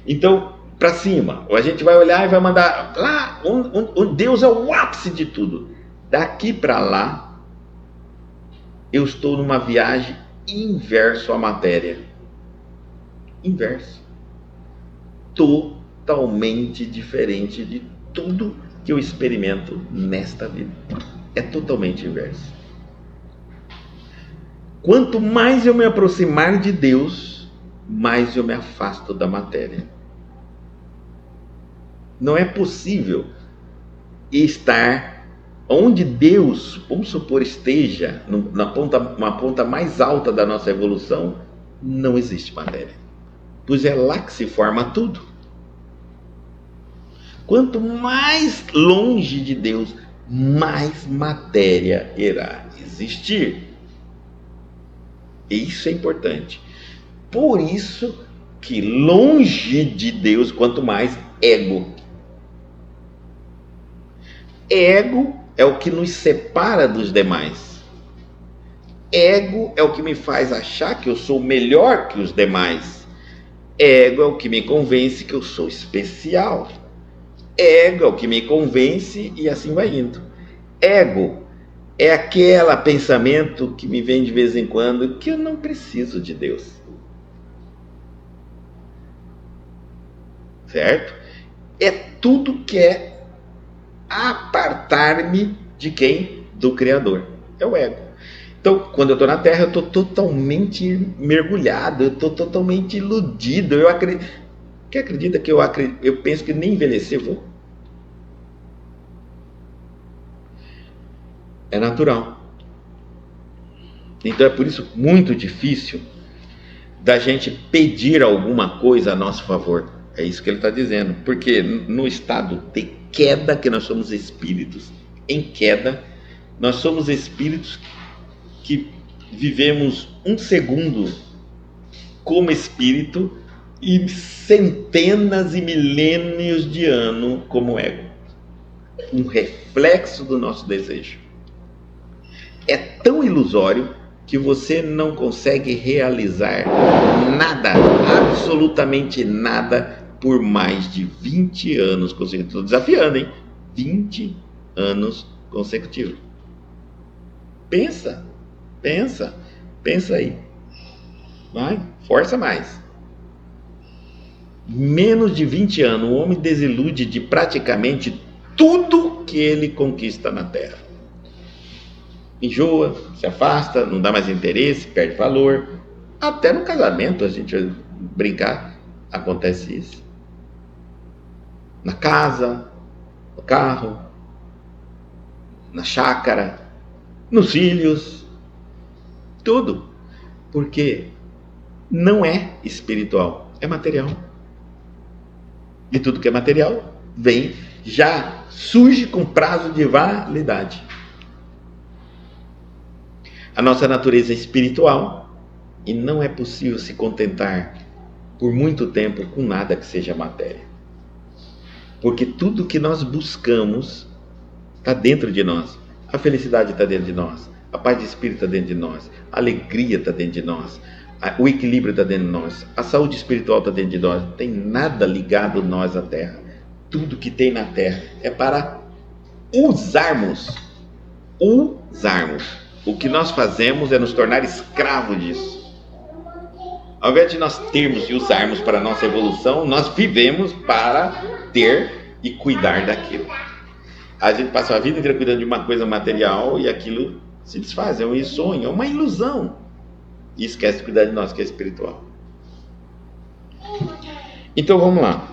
Então, para cima, a gente vai olhar e vai mandar lá, onde Deus é o ápice de tudo. Daqui para lá, eu estou numa viagem inverso à matéria. Inverso. Totalmente diferente de tudo que eu experimento nesta vida. É totalmente inverso. Quanto mais eu me aproximar de Deus, mais eu me afasto da matéria. Não é possível estar onde Deus, vamos supor, esteja, uma ponta mais alta da nossa evolução, não existe matéria. Pois é lá que se forma tudo. Quanto mais longe de Deus, mais matéria irá existir. E isso é importante. Por isso que longe de Deus, quanto mais ego. Ego é o que nos separa dos demais. Ego é o que me faz achar que eu sou melhor que os demais. Ego é o que me convence que eu sou especial. Ego é o que me convence e assim vai indo. Ego é aquele pensamento que me vem de vez em quando que eu não preciso de Deus. Certo? É tudo que é apartar-me de quem? Do Criador. É o ego. Então, quando eu estou na Terra, eu estou totalmente mergulhado, eu estou totalmente iludido. Eu acredito. Quem acredita que eu penso que nem envelhecer vou? É natural. Então é por isso muito difícil da gente pedir alguma coisa a nosso favor. É isso que ele está dizendo. Porque no estado de queda, que nós somos espíritos em queda, nós somos espíritos que vivemos um segundo como espírito e centenas e milênios de anos como ego. Um reflexo do nosso desejo. É tão ilusório que você não consegue realizar nada, absolutamente nada, por mais de 20 anos consecutivos. Estou desafiando, hein? 20 anos consecutivos. Pensa aí. Vai, força mais. Menos de 20 anos, o homem desilude de praticamente tudo que ele conquista na Terra. Enjoa, se afasta, não dá mais interesse, perde valor. Até no casamento, a gente vai brincar, acontece isso. Na casa, no carro, na chácara, nos filhos, tudo. Porque não é espiritual, é material. E tudo que é material vem, já surge com prazo de validade. A nossa natureza é espiritual e não é possível se contentar por muito tempo com nada que seja matéria. Porque tudo que nós buscamos está dentro de nós. A felicidade está dentro de nós. A paz de espírito está dentro de nós. A alegria está dentro de nós. O equilíbrio está dentro de nós. A saúde espiritual está dentro de nós. Não tem nada ligado nós à terra. Tudo que tem na terra é para usarmos. Usarmos. O que nós fazemos é nos tornar escravos disso. Ao invés de nós termos e usarmos para a nossa evolução, nós vivemos para ter e cuidar daquilo. A gente passa a vida inteira cuidando de uma coisa material e aquilo se desfaz, é um sonho, é uma ilusão. E esquece de cuidar de nós, que é espiritual. Então vamos lá.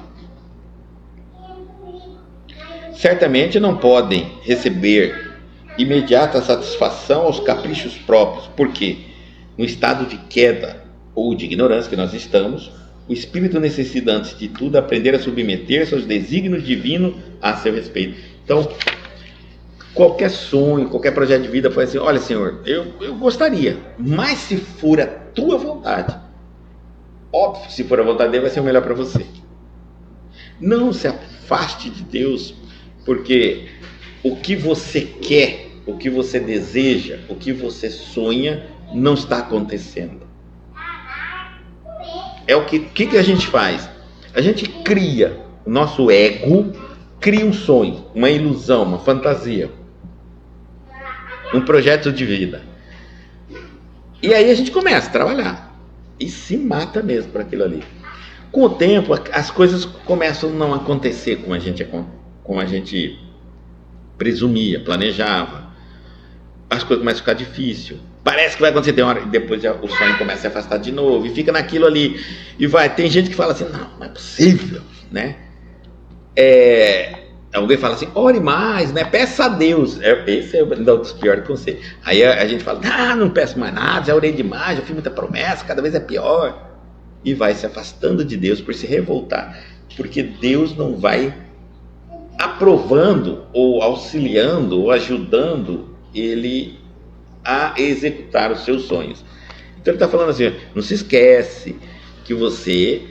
Certamente não podem receber imediata satisfação aos caprichos próprios, porque no estado de queda ou de ignorância que nós estamos, o espírito necessita antes de tudo aprender a submeter-se aos desígnios divinos a seu respeito. Então, qualquer sonho, qualquer projeto de vida foi assim: olha, Senhor, eu gostaria, mas se for a tua vontade, óbvio, se for a vontade dele, vai ser o melhor para você. Não se afaste de Deus, porque o que você quer, o que você deseja, o que você sonha, não está acontecendo. É o que a gente faz? A gente cria, o nosso ego cria um sonho, uma ilusão, uma fantasia, um projeto de vida. E aí a gente começa a trabalhar e se mata mesmo para aquilo ali. Com o tempo, as coisas começam a não acontecer como a gente presumia, planejava. As coisas começam a ficar difíceis. Parece que vai acontecer, tem uma hora e depois o sonho começa a se afastar de novo e fica naquilo ali. E tem gente que fala assim: não é possível, né? Alguém fala assim: ore mais, né? Peça a Deus. Esse é um dos piores conselhos. Aí a gente fala: não peço mais nada, já orei demais, já fiz muita promessa, cada vez é pior. E vai se afastando de Deus por se revoltar, porque Deus não vai aprovando ou auxiliando ou ajudando ele a executar os seus sonhos. Então ele está falando assim: não se esquece que você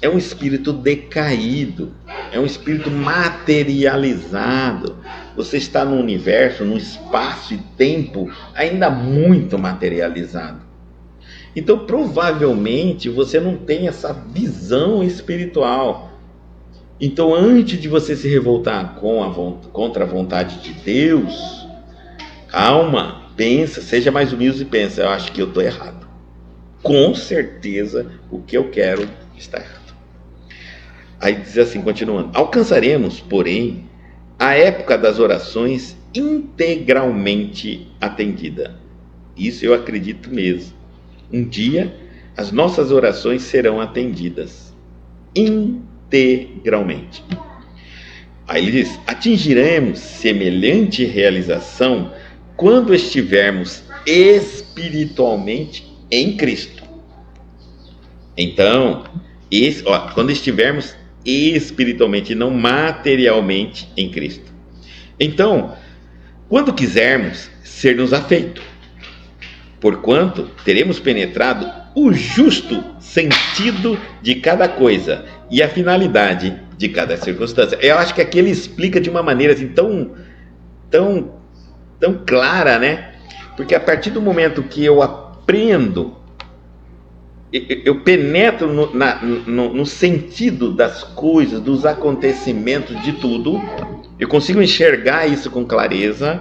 é um espírito decaído, é um espírito materializado. Você está num universo, num espaço e tempo ainda muito materializado. Então provavelmente você não tem essa visão espiritual. Então, antes de você se revoltar contra a vontade de Deus, calma, pensa, seja mais humilde e pensa: eu acho que eu estou errado. Com certeza o que eu quero está errado. Aí diz assim, continuando: alcançaremos, porém, a época das orações integralmente atendida. Isso eu acredito mesmo. Um dia as nossas orações serão atendidas integralmente. Aí ele diz: atingiremos semelhante realização quando estivermos espiritualmente em Cristo. Então, quando estivermos espiritualmente e não materialmente em Cristo. Então, quando quisermos ser-nos afeito, porquanto teremos penetrado o justo sentido de cada coisa e a finalidade de cada circunstância. Eu acho que aqui ele explica de uma maneira assim tão clara, né? Porque a partir do momento que eu aprendo, eu penetro no sentido das coisas, dos acontecimentos, de tudo, eu consigo enxergar isso com clareza,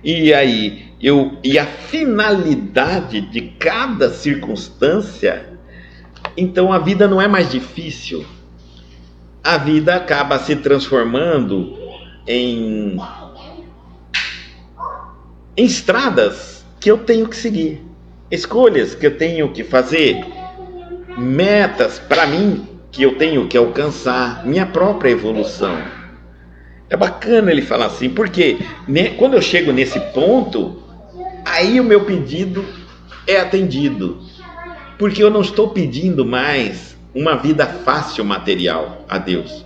e aí e a finalidade de cada circunstância, então a vida não é mais difícil. A vida acaba se transformando em estradas que eu tenho que seguir, escolhas que eu tenho que fazer, metas para mim que eu tenho que alcançar, minha própria evolução. É bacana ele falar assim, porque quando eu chego nesse ponto, aí o meu pedido é atendido, porque eu não estou pedindo mais uma vida fácil material a Deus.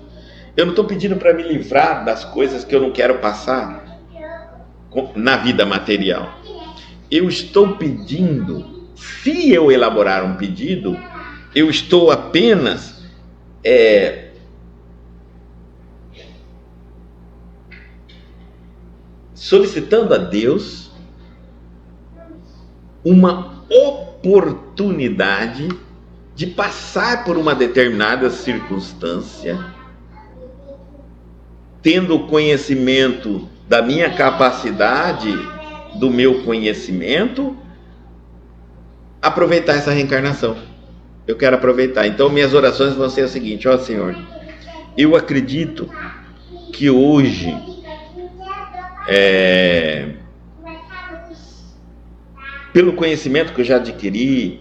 Eu não estou pedindo para me livrar das coisas que eu não quero passar na vida material. Eu estou pedindo, se eu elaborar um pedido, eu estou apenas solicitando a Deus uma oportunidade de passar por uma determinada circunstância, tendo conhecimento da minha capacidade, do meu conhecimento, aproveitar essa reencarnação. Eu quero aproveitar. Então minhas orações vão ser o seguinte: ó Senhor, eu acredito que hoje pelo conhecimento que eu já adquiri,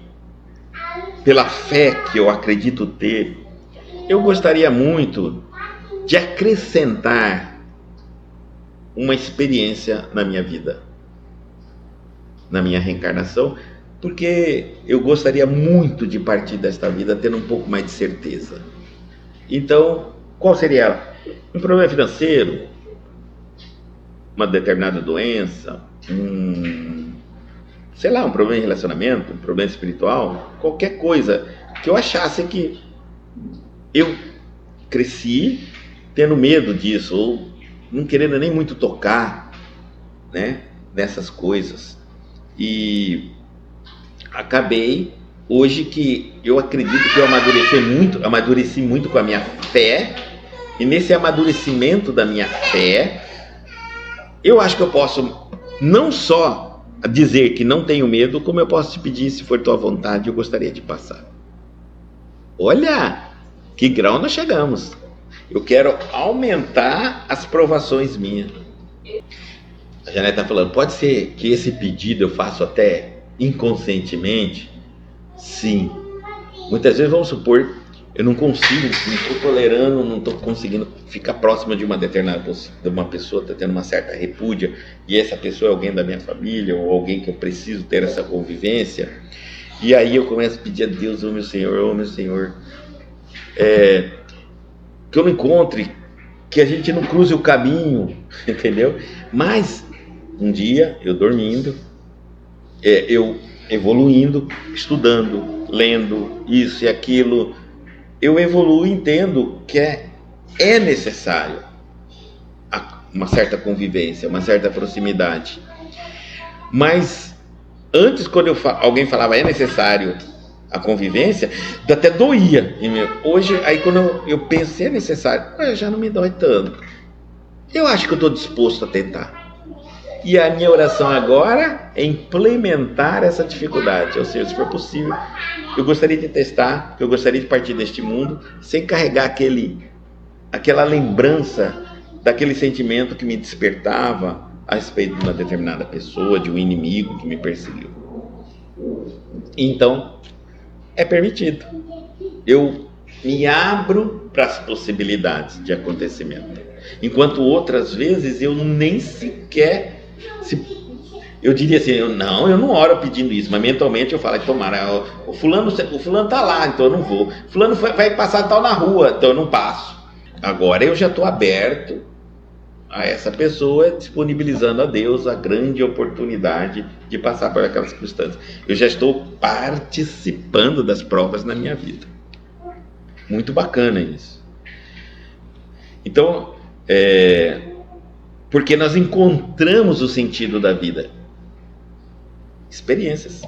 pela fé que eu acredito ter, eu gostaria muito de acrescentar uma experiência na minha vida, na minha reencarnação, porque eu gostaria muito de partir desta vida tendo um pouco mais de certeza. Então, qual seria ela? Um problema financeiro, uma determinada doença, sei lá, um problema de relacionamento, um problema espiritual, qualquer coisa que eu achasse que eu cresci tendo medo disso, ou não querendo nem muito tocar, né, nessas coisas. E acabei hoje que eu acredito que eu amadureci muito com a minha fé, e nesse amadurecimento da minha fé, eu acho que eu posso não só dizer que não tenho medo, como eu posso te pedir, se for tua vontade, eu gostaria de passar. Olha que grau nós chegamos. Eu quero aumentar as provações minhas. A Janete está falando, pode ser que esse pedido eu faço até inconscientemente? Sim. Muitas vezes, vamos supor, eu não consigo, não estou tolerando, não estou conseguindo ficar próximo de uma determinada de uma pessoa, está tendo uma certa repúdia, e essa pessoa é alguém da minha família, ou alguém que eu preciso ter essa convivência, e aí eu começo a pedir a Deus, ô meu Senhor, que eu não encontre, que a gente não cruze o caminho, entendeu? Mas, um dia, eu dormindo, eu evoluindo, estudando, lendo isso e aquilo, eu evoluo e entendo que é necessário uma certa convivência, uma certa proximidade. Mas antes, quando alguém falava é necessário a convivência, até doía. Hoje, aí quando eu penso se é necessário, já não me dói tanto. Eu acho que eu estou disposto a tentar. E a minha oração agora é implementar essa dificuldade. Ou seja, se for possível, eu gostaria de testar, eu gostaria de partir deste mundo sem carregar aquela lembrança daquele sentimento que me despertava a respeito de uma determinada pessoa, de um inimigo que me perseguiu. Então, é permitido. Eu me abro para as possibilidades de acontecimento. Enquanto outras vezes eu nem sequer... eu diria assim, eu não oro pedindo isso, mas mentalmente eu falo, tomara, o fulano tá lá, então eu não vou. Fulano vai passar tal na rua, então eu não passo. Agora eu já estou aberto a essa pessoa, disponibilizando a Deus a grande oportunidade de passar por aquelas circunstâncias. Eu já estou participando das provas na minha vida. Muito bacana isso. Então, porque nós encontramos o sentido da vida. Experiências.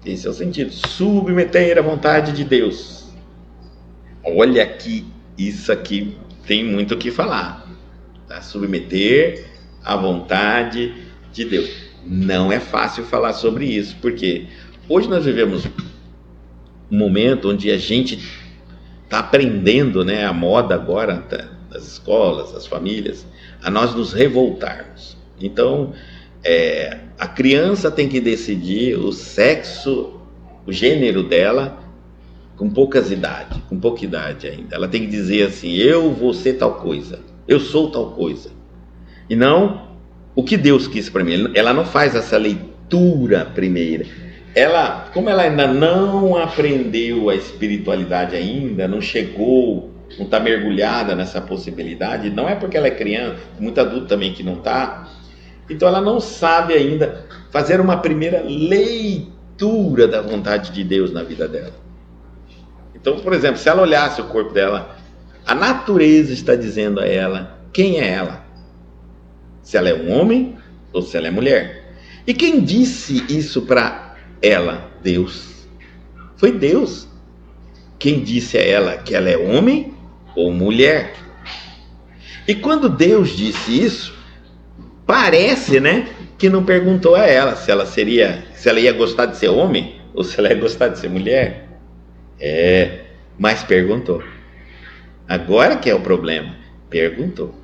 Esse é o sentido. Submeter à vontade de Deus. Olha aqui, isso aqui tem muito o que falar. Tá? Submeter à vontade de Deus. Não é fácil falar sobre isso, porque hoje nós vivemos um momento onde a gente está aprendendo, né, a moda agora das escolas, das famílias, a nós nos revoltarmos. Então, a criança tem que decidir o sexo, o gênero dela com pouca idade ainda. Ela tem que dizer assim, eu vou ser tal coisa, eu sou tal coisa. E não o que Deus quis para mim. Ela não faz essa leitura primeira. Como ela ainda não aprendeu a espiritualidade ainda, não chegou, não está mergulhada nessa possibilidade, não é porque ela é criança, muito adulto também que não está, então ela não sabe ainda fazer uma primeira leitura da vontade de Deus na vida dela. Então, por exemplo, se ela olhasse o corpo dela, a natureza está dizendo a ela quem é ela, se ela é um homem ou se ela é mulher. E quem disse isso para Ela, Deus. Foi Deus quem disse a ela que ela é homem ou mulher. E quando Deus disse isso, parece, né, que não perguntou a ela se ela ia gostar de ser homem ou se ela ia gostar de ser mulher. Mas perguntou. Agora que é o problema, perguntou.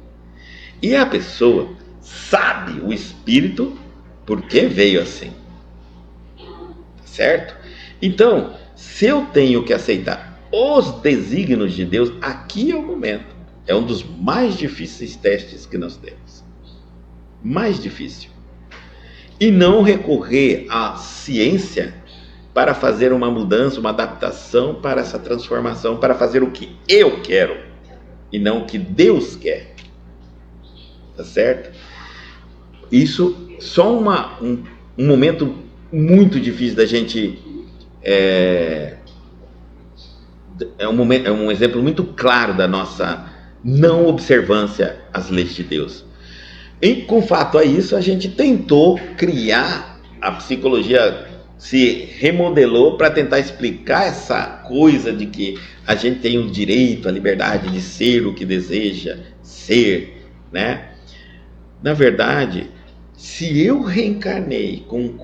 E a pessoa sabe o Espírito porque veio assim. Certo? Então, se eu tenho que aceitar os desígnios de Deus, aqui é o momento. É um dos mais difíceis testes que nós temos. Mais difícil. E não recorrer à ciência para fazer uma mudança, uma adaptação para essa transformação, para fazer o que eu quero e não o que Deus quer. Tá certo? Isso só um momento muito difícil da gente... É um exemplo muito claro da nossa não observância às leis de Deus. E com fato a isso, a gente tentou criar, a psicologia se remodelou para tentar explicar essa coisa de que a gente tem o direito, a liberdade de ser o que deseja ser, né? Na verdade, se eu reencarnei com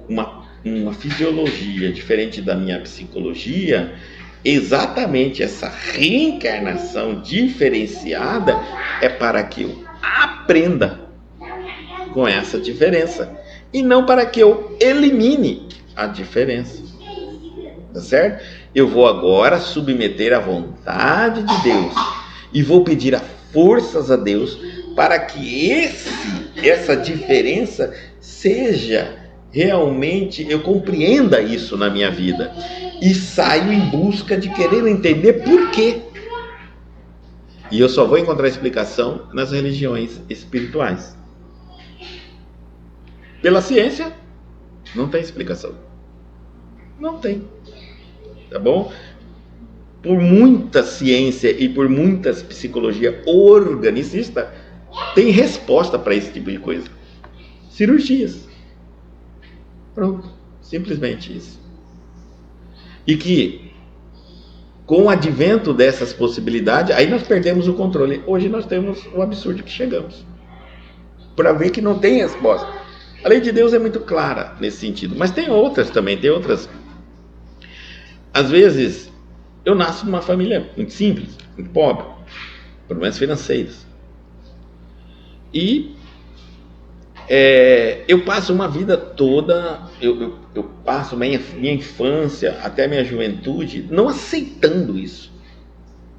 uma fisiologia diferente da minha psicologia, exatamente essa reencarnação diferenciada é para que eu aprenda com essa diferença e não para que eu elimine a diferença. Tá certo? Eu vou agora submeter à vontade de Deus e vou pedir a forças a Deus para que essa diferença seja realmente, eu compreenda isso na minha vida e saio em busca de querer entender por quê. E eu só vou encontrar explicação nas religiões espirituais. Pela ciência, não tem explicação. Não tem. Tá bom? Por muita ciência e por muitas psicologia organicista, tem resposta para esse tipo de coisa. Cirurgias. Pronto. Simplesmente isso. E que, com o advento dessas possibilidades, aí nós perdemos o controle. Hoje nós temos o absurdo que chegamos. Para ver que não tem resposta. A lei de Deus é muito clara nesse sentido. Mas tem outras também, tem outras. Às vezes, eu nasço numa família muito simples, muito pobre. Problemas financeiros. E eu passo uma vida toda, eu passo minha infância até minha juventude não aceitando isso.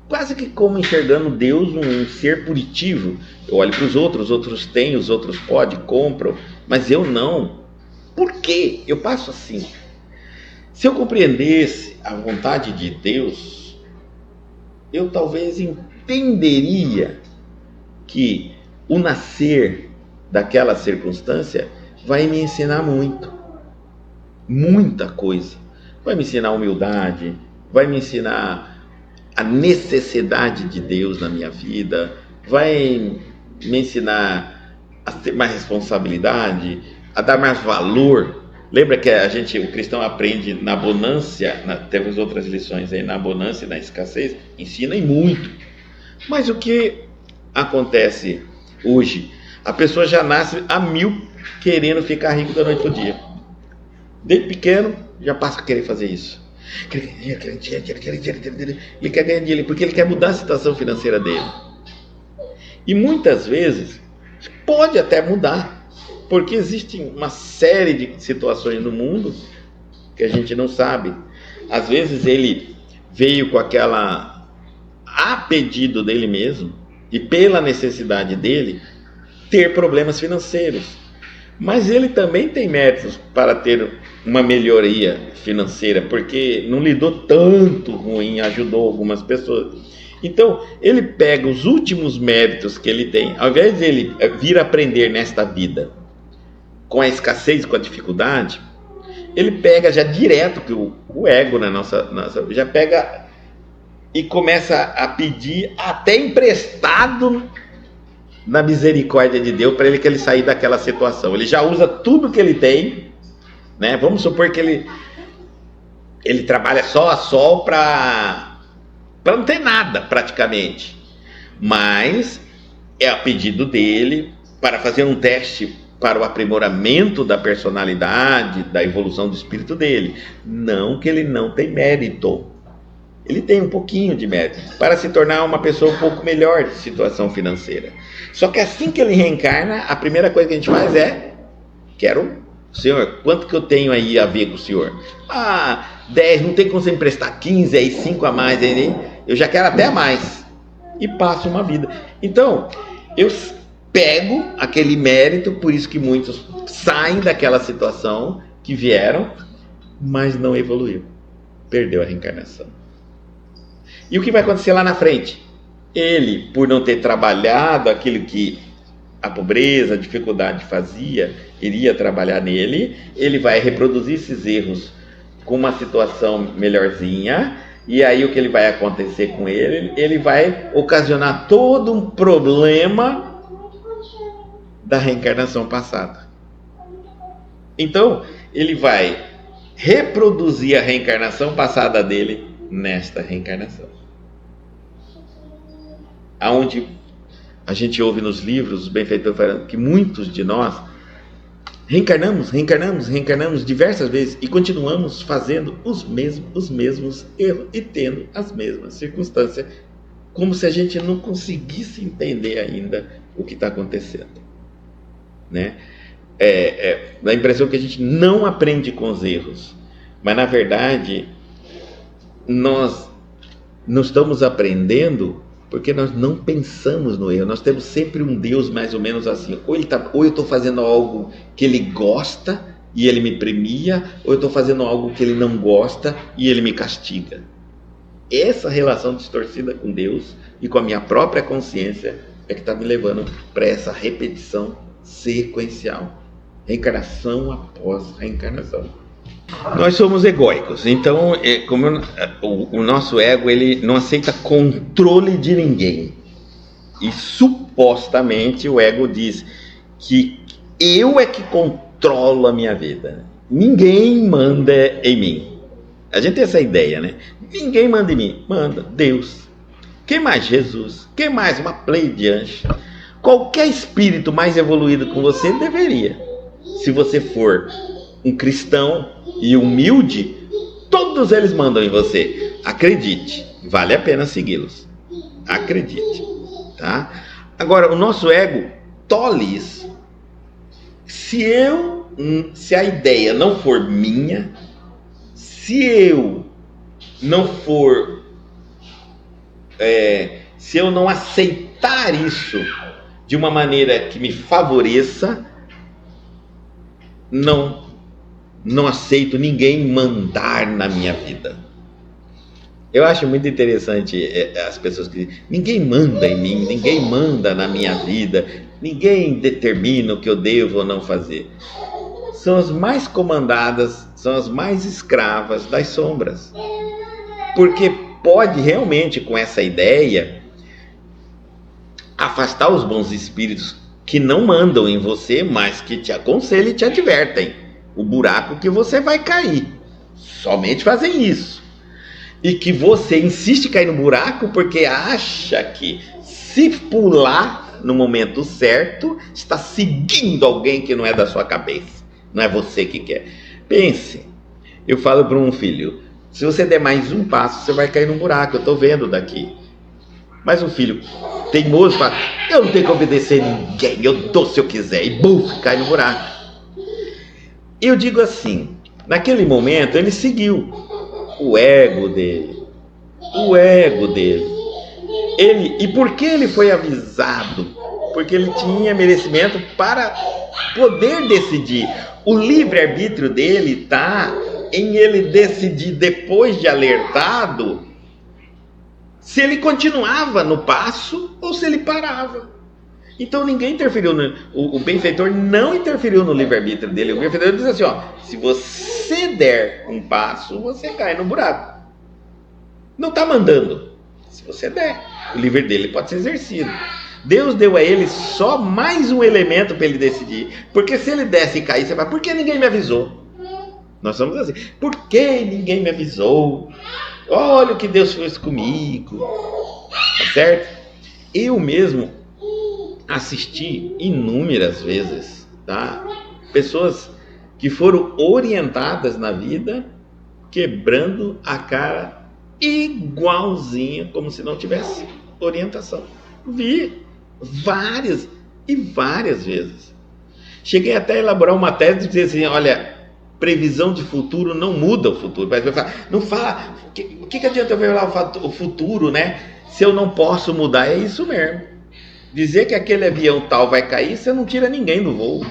Quase que como enxergando Deus um ser punitivo. Eu olho para os outros têm, os outros podem, compram, mas eu não. Por quê? Eu passo assim. Se eu compreendesse a vontade de Deus, eu talvez entenderia que o nascer daquela circunstância vai me ensinar muito. Muita coisa. Vai me ensinar humildade, vai me ensinar a necessidade de Deus na minha vida, vai me ensinar a ter mais responsabilidade, a dar mais valor. Lembra que o cristão aprende na abundância, temos outras lições aí, na abundância e na escassez, ensina e muito. Mas o que acontece hoje? A pessoa já nasce a 1000 querendo ficar rico da noite pro dia. Desde pequeno já passa a querer fazer isso. Ele quer ganhar dinheiro porque ele quer mudar a situação financeira dele. E muitas vezes pode até mudar, porque existe uma série de situações no mundo que a gente não sabe. Às vezes ele veio com aquela a pedido dele mesmo e pela necessidade dele ter problemas financeiros, mas ele também tem méritos para ter uma melhoria financeira, porque não lidou tanto ruim, ajudou algumas pessoas. Então ele pega os últimos méritos que ele tem, ao invés de ele vir aprender nesta vida com a escassez, com a dificuldade, ele pega já direto, que o ego na nossa já pega e começa a pedir até emprestado na misericórdia de Deus para que ele sair daquela situação. Ele já usa tudo que ele tem, né? Vamos supor que ele Ele trabalha sol a sol para não ter nada praticamente. Mas é a pedido dele para fazer um teste para o aprimoramento da personalidade, da evolução do espírito dele. Não que ele não tem mérito. Ele tem um pouquinho de mérito para se tornar uma pessoa um pouco melhor de situação financeira. Só que assim que ele reencarna, a primeira coisa que a gente faz é: quero, senhor, quanto que eu tenho aí a ver com o senhor? 10, não tem como você emprestar 15, aí 5 a mais, aí, eu já quero até mais. E passo uma vida. Então, eu pego aquele mérito, por isso que muitos saem daquela situação que vieram, mas não evoluiu. Perdeu a reencarnação. E o que vai acontecer lá na frente? Ele, por não ter trabalhado aquilo que a pobreza, a dificuldade fazia, iria trabalhar nele, ele vai reproduzir esses erros com uma situação melhorzinha, e aí o que ele vai acontecer com ele? Ele vai ocasionar todo um problema da reencarnação passada. Então, ele vai reproduzir a reencarnação passada dele nesta reencarnação. Aonde a gente ouve nos livros, os benfeitores falando que muitos de nós reencarnamos diversas vezes e continuamos fazendo os mesmos erros e tendo as mesmas circunstâncias, como se a gente não conseguisse entender ainda o que está acontecendo, né? Dá a impressão que a gente não aprende com os erros, mas na verdade nós não estamos aprendendo porque nós não pensamos no erro. Nós temos sempre um Deus mais ou menos assim: ou eu estou fazendo algo que ele gosta e ele me premia, ou eu estou fazendo algo que ele não gosta e ele me castiga. Essa relação distorcida com Deus e com a minha própria consciência é que está me levando para essa repetição sequencial, reencarnação após reencarnação. Nós somos egóicos, então o nosso ego, ele não aceita controle de ninguém. E supostamente o ego diz que eu é que controlo a minha vida. Ninguém manda em mim. A gente tem essa ideia, né? Ninguém manda em mim. Manda Deus. Quem mais? Jesus. Quem mais? Uma play de anjos. Qualquer espírito mais evoluído com você deveria. Se você for um cristão e humilde, todos eles mandam em você. Acredite, vale a pena segui-los. Acredite, tá? Agora, o nosso ego tolhe isso. Se a ideia não for minha, se eu não for, se eu não aceitar isso de uma maneira que me favoreça, não aceito ninguém mandar na minha vida. Eu acho muito interessante as pessoas que dizem: ninguém manda em mim, ninguém manda na minha vida, ninguém determina o que eu devo ou não fazer. São as mais comandadas, são as mais escravas das sombras. Porque pode realmente, com essa ideia, afastar os bons espíritos que não mandam em você, mas que te aconselham e te advertem o buraco que você vai cair. Somente fazem isso. E que você insiste em cair no buraco porque acha que, se pular no momento certo, está seguindo alguém que não é da sua cabeça. Não é você que quer. Pense, eu falo para um filho: se você der mais um passo, você vai cair no buraco, eu estou vendo daqui. Mas um filho teimoso fala: eu não tenho que obedecer ninguém, eu dou se eu quiser, e buf, cai no buraco. Eu digo assim, naquele momento ele seguiu o ego dele. E por que ele foi avisado? Porque ele tinha merecimento para poder decidir. O livre-arbítrio dele está em ele decidir, depois de alertado, se ele continuava no passo ou se ele parava. Então ninguém interferiu, o benfeitor não interferiu no livre-arbítrio dele. O benfeitor diz assim: se você der um passo, você cai no buraco. Não está mandando. Se você der, o livre dele pode ser exercido. Deus deu a ele só mais um elemento para ele decidir. Porque se ele desse e caísse, você fala: por que ninguém me avisou? Nós somos assim. Por que ninguém me avisou? Olha o que Deus fez comigo. Tá certo? Eu mesmo assisti inúmeras vezes, tá? Pessoas que foram orientadas na vida, quebrando a cara igualzinha, como se não tivesse orientação. Vi várias e várias vezes. Cheguei até a elaborar uma tese e dizer assim, olha, previsão de futuro não muda o futuro. Não fala, o que adianta eu ver lá o futuro, né? Se eu não posso mudar, é isso mesmo. Dizer que aquele avião tal vai cair, você não tira ninguém do voo.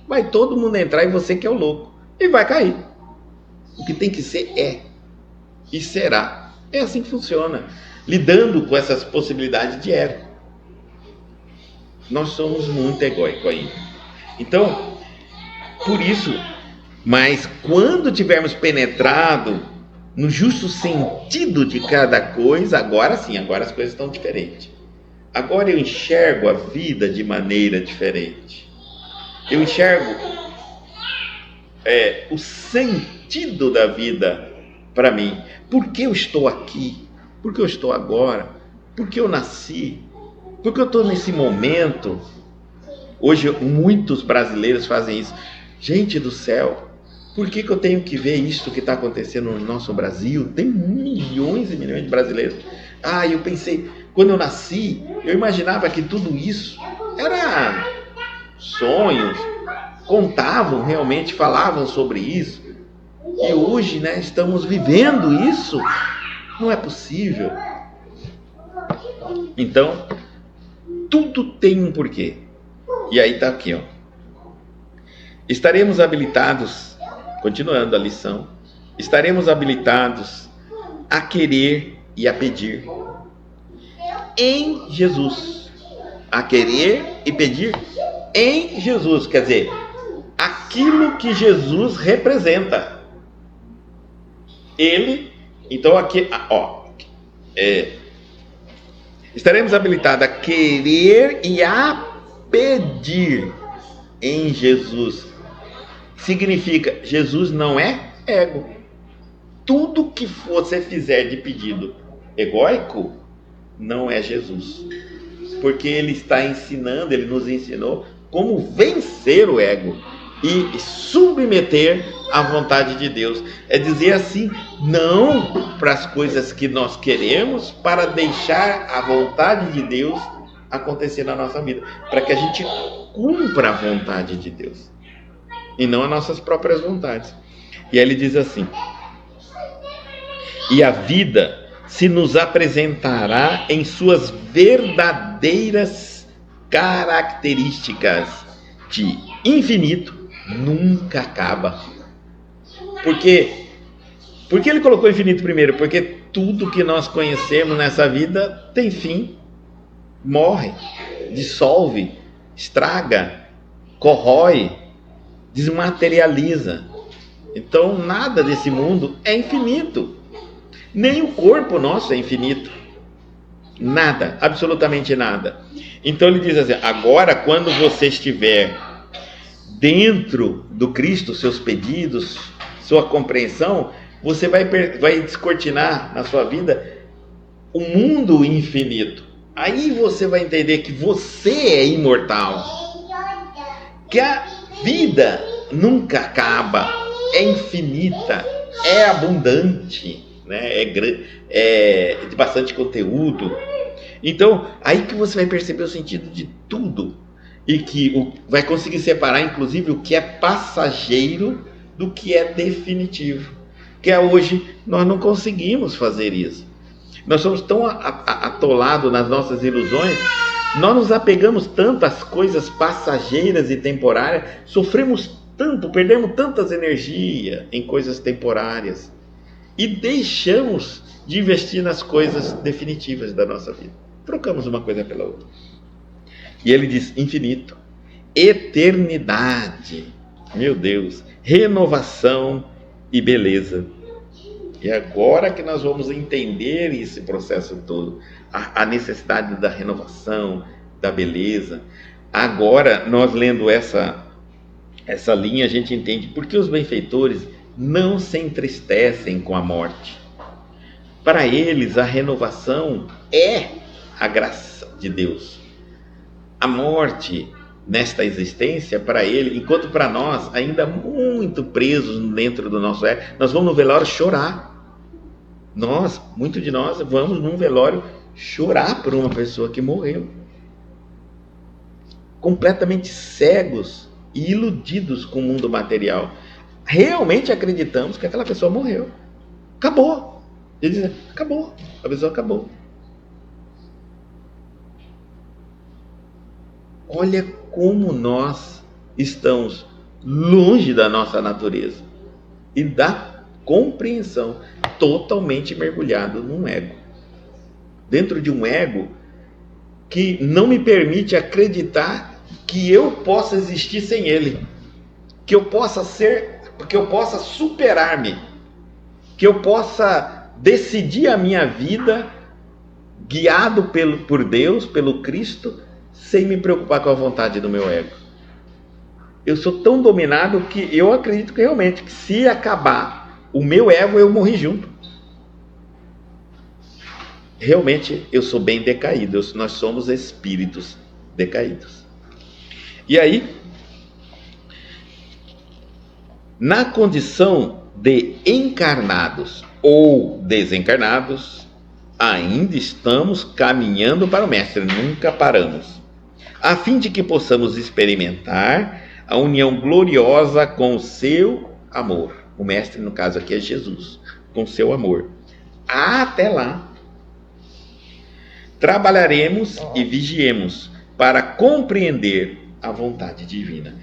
Vai todo mundo entrar e você que é o louco. E vai cair. O que tem que ser é. E será. É assim que funciona. Lidando com essas possibilidades de ego. Nós somos muito egóicos aí. Então, por isso, mas quando tivermos penetrado no justo sentido de cada coisa, agora sim, agora as coisas estão diferentes. Agora eu enxergo a vida de maneira diferente. Eu enxergo o sentido da vida para mim. Por que eu estou aqui? Por que eu estou agora? Por que eu nasci? Por que eu estou nesse momento? Hoje muitos brasileiros fazem isso. Gente do céu, por que eu tenho que ver isso que está acontecendo no nosso Brasil? Tem milhões e milhões de brasileiros. Eu pensei, quando eu nasci, eu imaginava que tudo isso era sonhos, contavam realmente, falavam sobre isso. E hoje, né, estamos vivendo isso. Não é possível. Então, tudo tem um porquê. E aí está aqui, ó. Estaremos habilitados, continuando a lição, estaremos habilitados a querer e a pedir em Jesus. A querer e pedir em Jesus, quer dizer, aquilo que Jesus representa. Ele, então aqui, estaremos habilitados a querer e a pedir em Jesus. Significa, Jesus não é ego. Tudo que você fizer de pedido egóico não é Jesus. Porque ele está ensinando, ele nos ensinou como vencer o ego e submeter à vontade de Deus. É dizer assim, não para as coisas que nós queremos, para deixar a vontade de Deus acontecer na nossa vida, para que a gente cumpra a vontade de Deus e não as nossas próprias vontades. E aí ele diz assim: e a vida se nos apresentará em suas verdadeiras características de infinito, nunca acaba. Por que ele colocou infinito primeiro? Porque tudo que nós conhecemos nessa vida tem fim, morre, dissolve, estraga, corrói, desmaterializa. Então nada desse mundo é infinito. Nem o corpo nosso é infinito. Nada, absolutamente nada. Então ele diz assim: agora quando você estiver dentro do Cristo, seus pedidos, sua compreensão, você vai descortinar na sua vida o mundo infinito. Aí você vai entender que você é imortal, que a vida nunca acaba, é infinita, é abundante, né? É de bastante conteúdo. Então, aí que você vai perceber o sentido de tudo e que vai conseguir separar, inclusive, o que é passageiro do que é definitivo. Que hoje nós não conseguimos fazer isso. Nós somos tão atolados nas nossas ilusões, nós nos apegamos tanto às coisas passageiras e temporárias, sofremos tanto, perdemos tantas energias em coisas temporárias e deixamos de investir nas coisas definitivas da nossa vida. Trocamos uma coisa pela outra. E ele diz infinito, eternidade, meu Deus, renovação e beleza. E agora que nós vamos entender esse processo todo, a necessidade da renovação, da beleza. Agora, nós lendo essa linha, a gente entende por que os benfeitores não se entristecem com a morte. Para eles, a renovação é a graça de Deus. A morte nesta existência, para ele, enquanto para nós, ainda muito presos dentro do nosso ego, nós vamos no velório chorar. Muitos de nós, vamos num velório chorar por uma pessoa que morreu. Completamente cegos e iludidos com o mundo material. Realmente acreditamos que aquela pessoa morreu. Acabou. Ele diz, acabou. A pessoa acabou. Olha como nós estamos longe da nossa natureza e da compreensão, totalmente mergulhado num ego. Dentro de um ego que não me permite acreditar que eu possa existir sem ele, que eu possa superar-me, que eu possa decidir a minha vida guiado por Deus, pelo Cristo, sem me preocupar com a vontade do meu ego. Eu sou tão dominado que eu acredito que realmente, que se acabar o meu ego, eu morri junto. Realmente eu sou bem decaído, nós somos espíritos decaídos. E aí, na condição de encarnados ou desencarnados, ainda estamos caminhando para o Mestre, nunca paramos, a fim de que possamos experimentar a união gloriosa com o seu amor. O Mestre, no caso aqui, é Jesus, com o seu amor. Até lá, trabalharemos e vigiemos para compreender a vontade divina.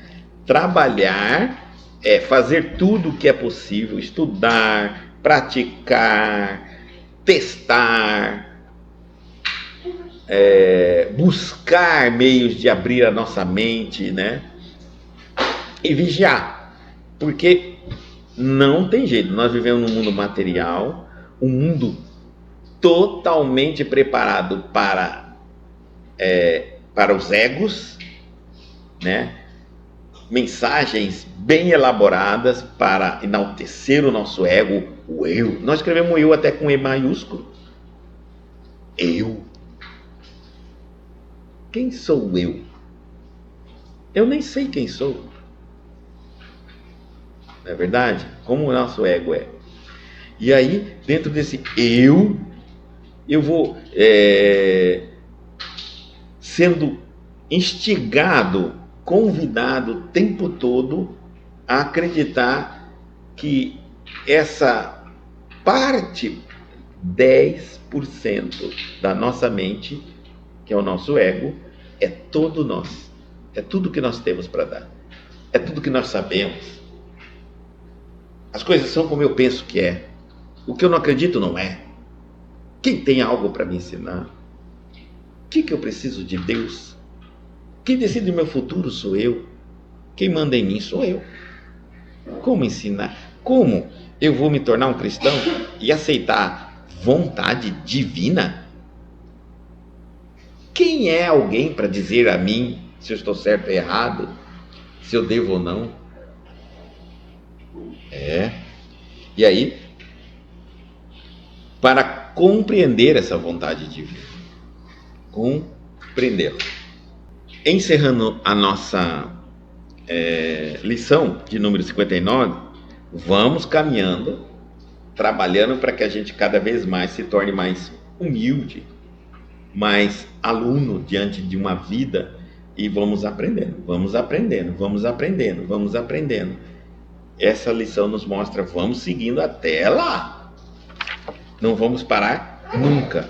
Trabalhar é fazer tudo o que é possível, estudar, praticar, testar, buscar meios de abrir a nossa mente, né? E vigiar, porque não tem jeito, nós vivemos num mundo material, um mundo totalmente preparado para os egos, né? Mensagens bem elaboradas para enaltecer o nosso ego, o eu. Nós escrevemos o eu até com E maiúsculo. Eu. Quem sou eu? Eu nem sei quem sou. Não é verdade? Como o nosso ego é. E aí, dentro desse eu vou sendo instigado, convidado o tempo todo a acreditar que essa parte 10% da nossa mente, que é o nosso ego, é todo nós. É tudo que nós temos para dar. É tudo que nós sabemos. As coisas são como eu penso que é. O que eu não acredito não é. Quem tem algo para me ensinar? O que eu preciso de Deus? Quem decide o meu futuro sou eu. Quem manda em mim sou eu. Como ensinar? Como eu vou me tornar um cristão e aceitar vontade divina? Quem é alguém para dizer a mim se eu estou certo ou errado? Se eu devo ou não? E aí, para compreender essa vontade divina, compreendê-la. Encerrando a nossa lição de número 59, vamos caminhando, trabalhando para que a gente cada vez mais se torne mais humilde, mais aluno diante de uma vida, e vamos aprendendo. Essa lição nos mostra, vamos seguindo até lá. Não vamos parar nunca.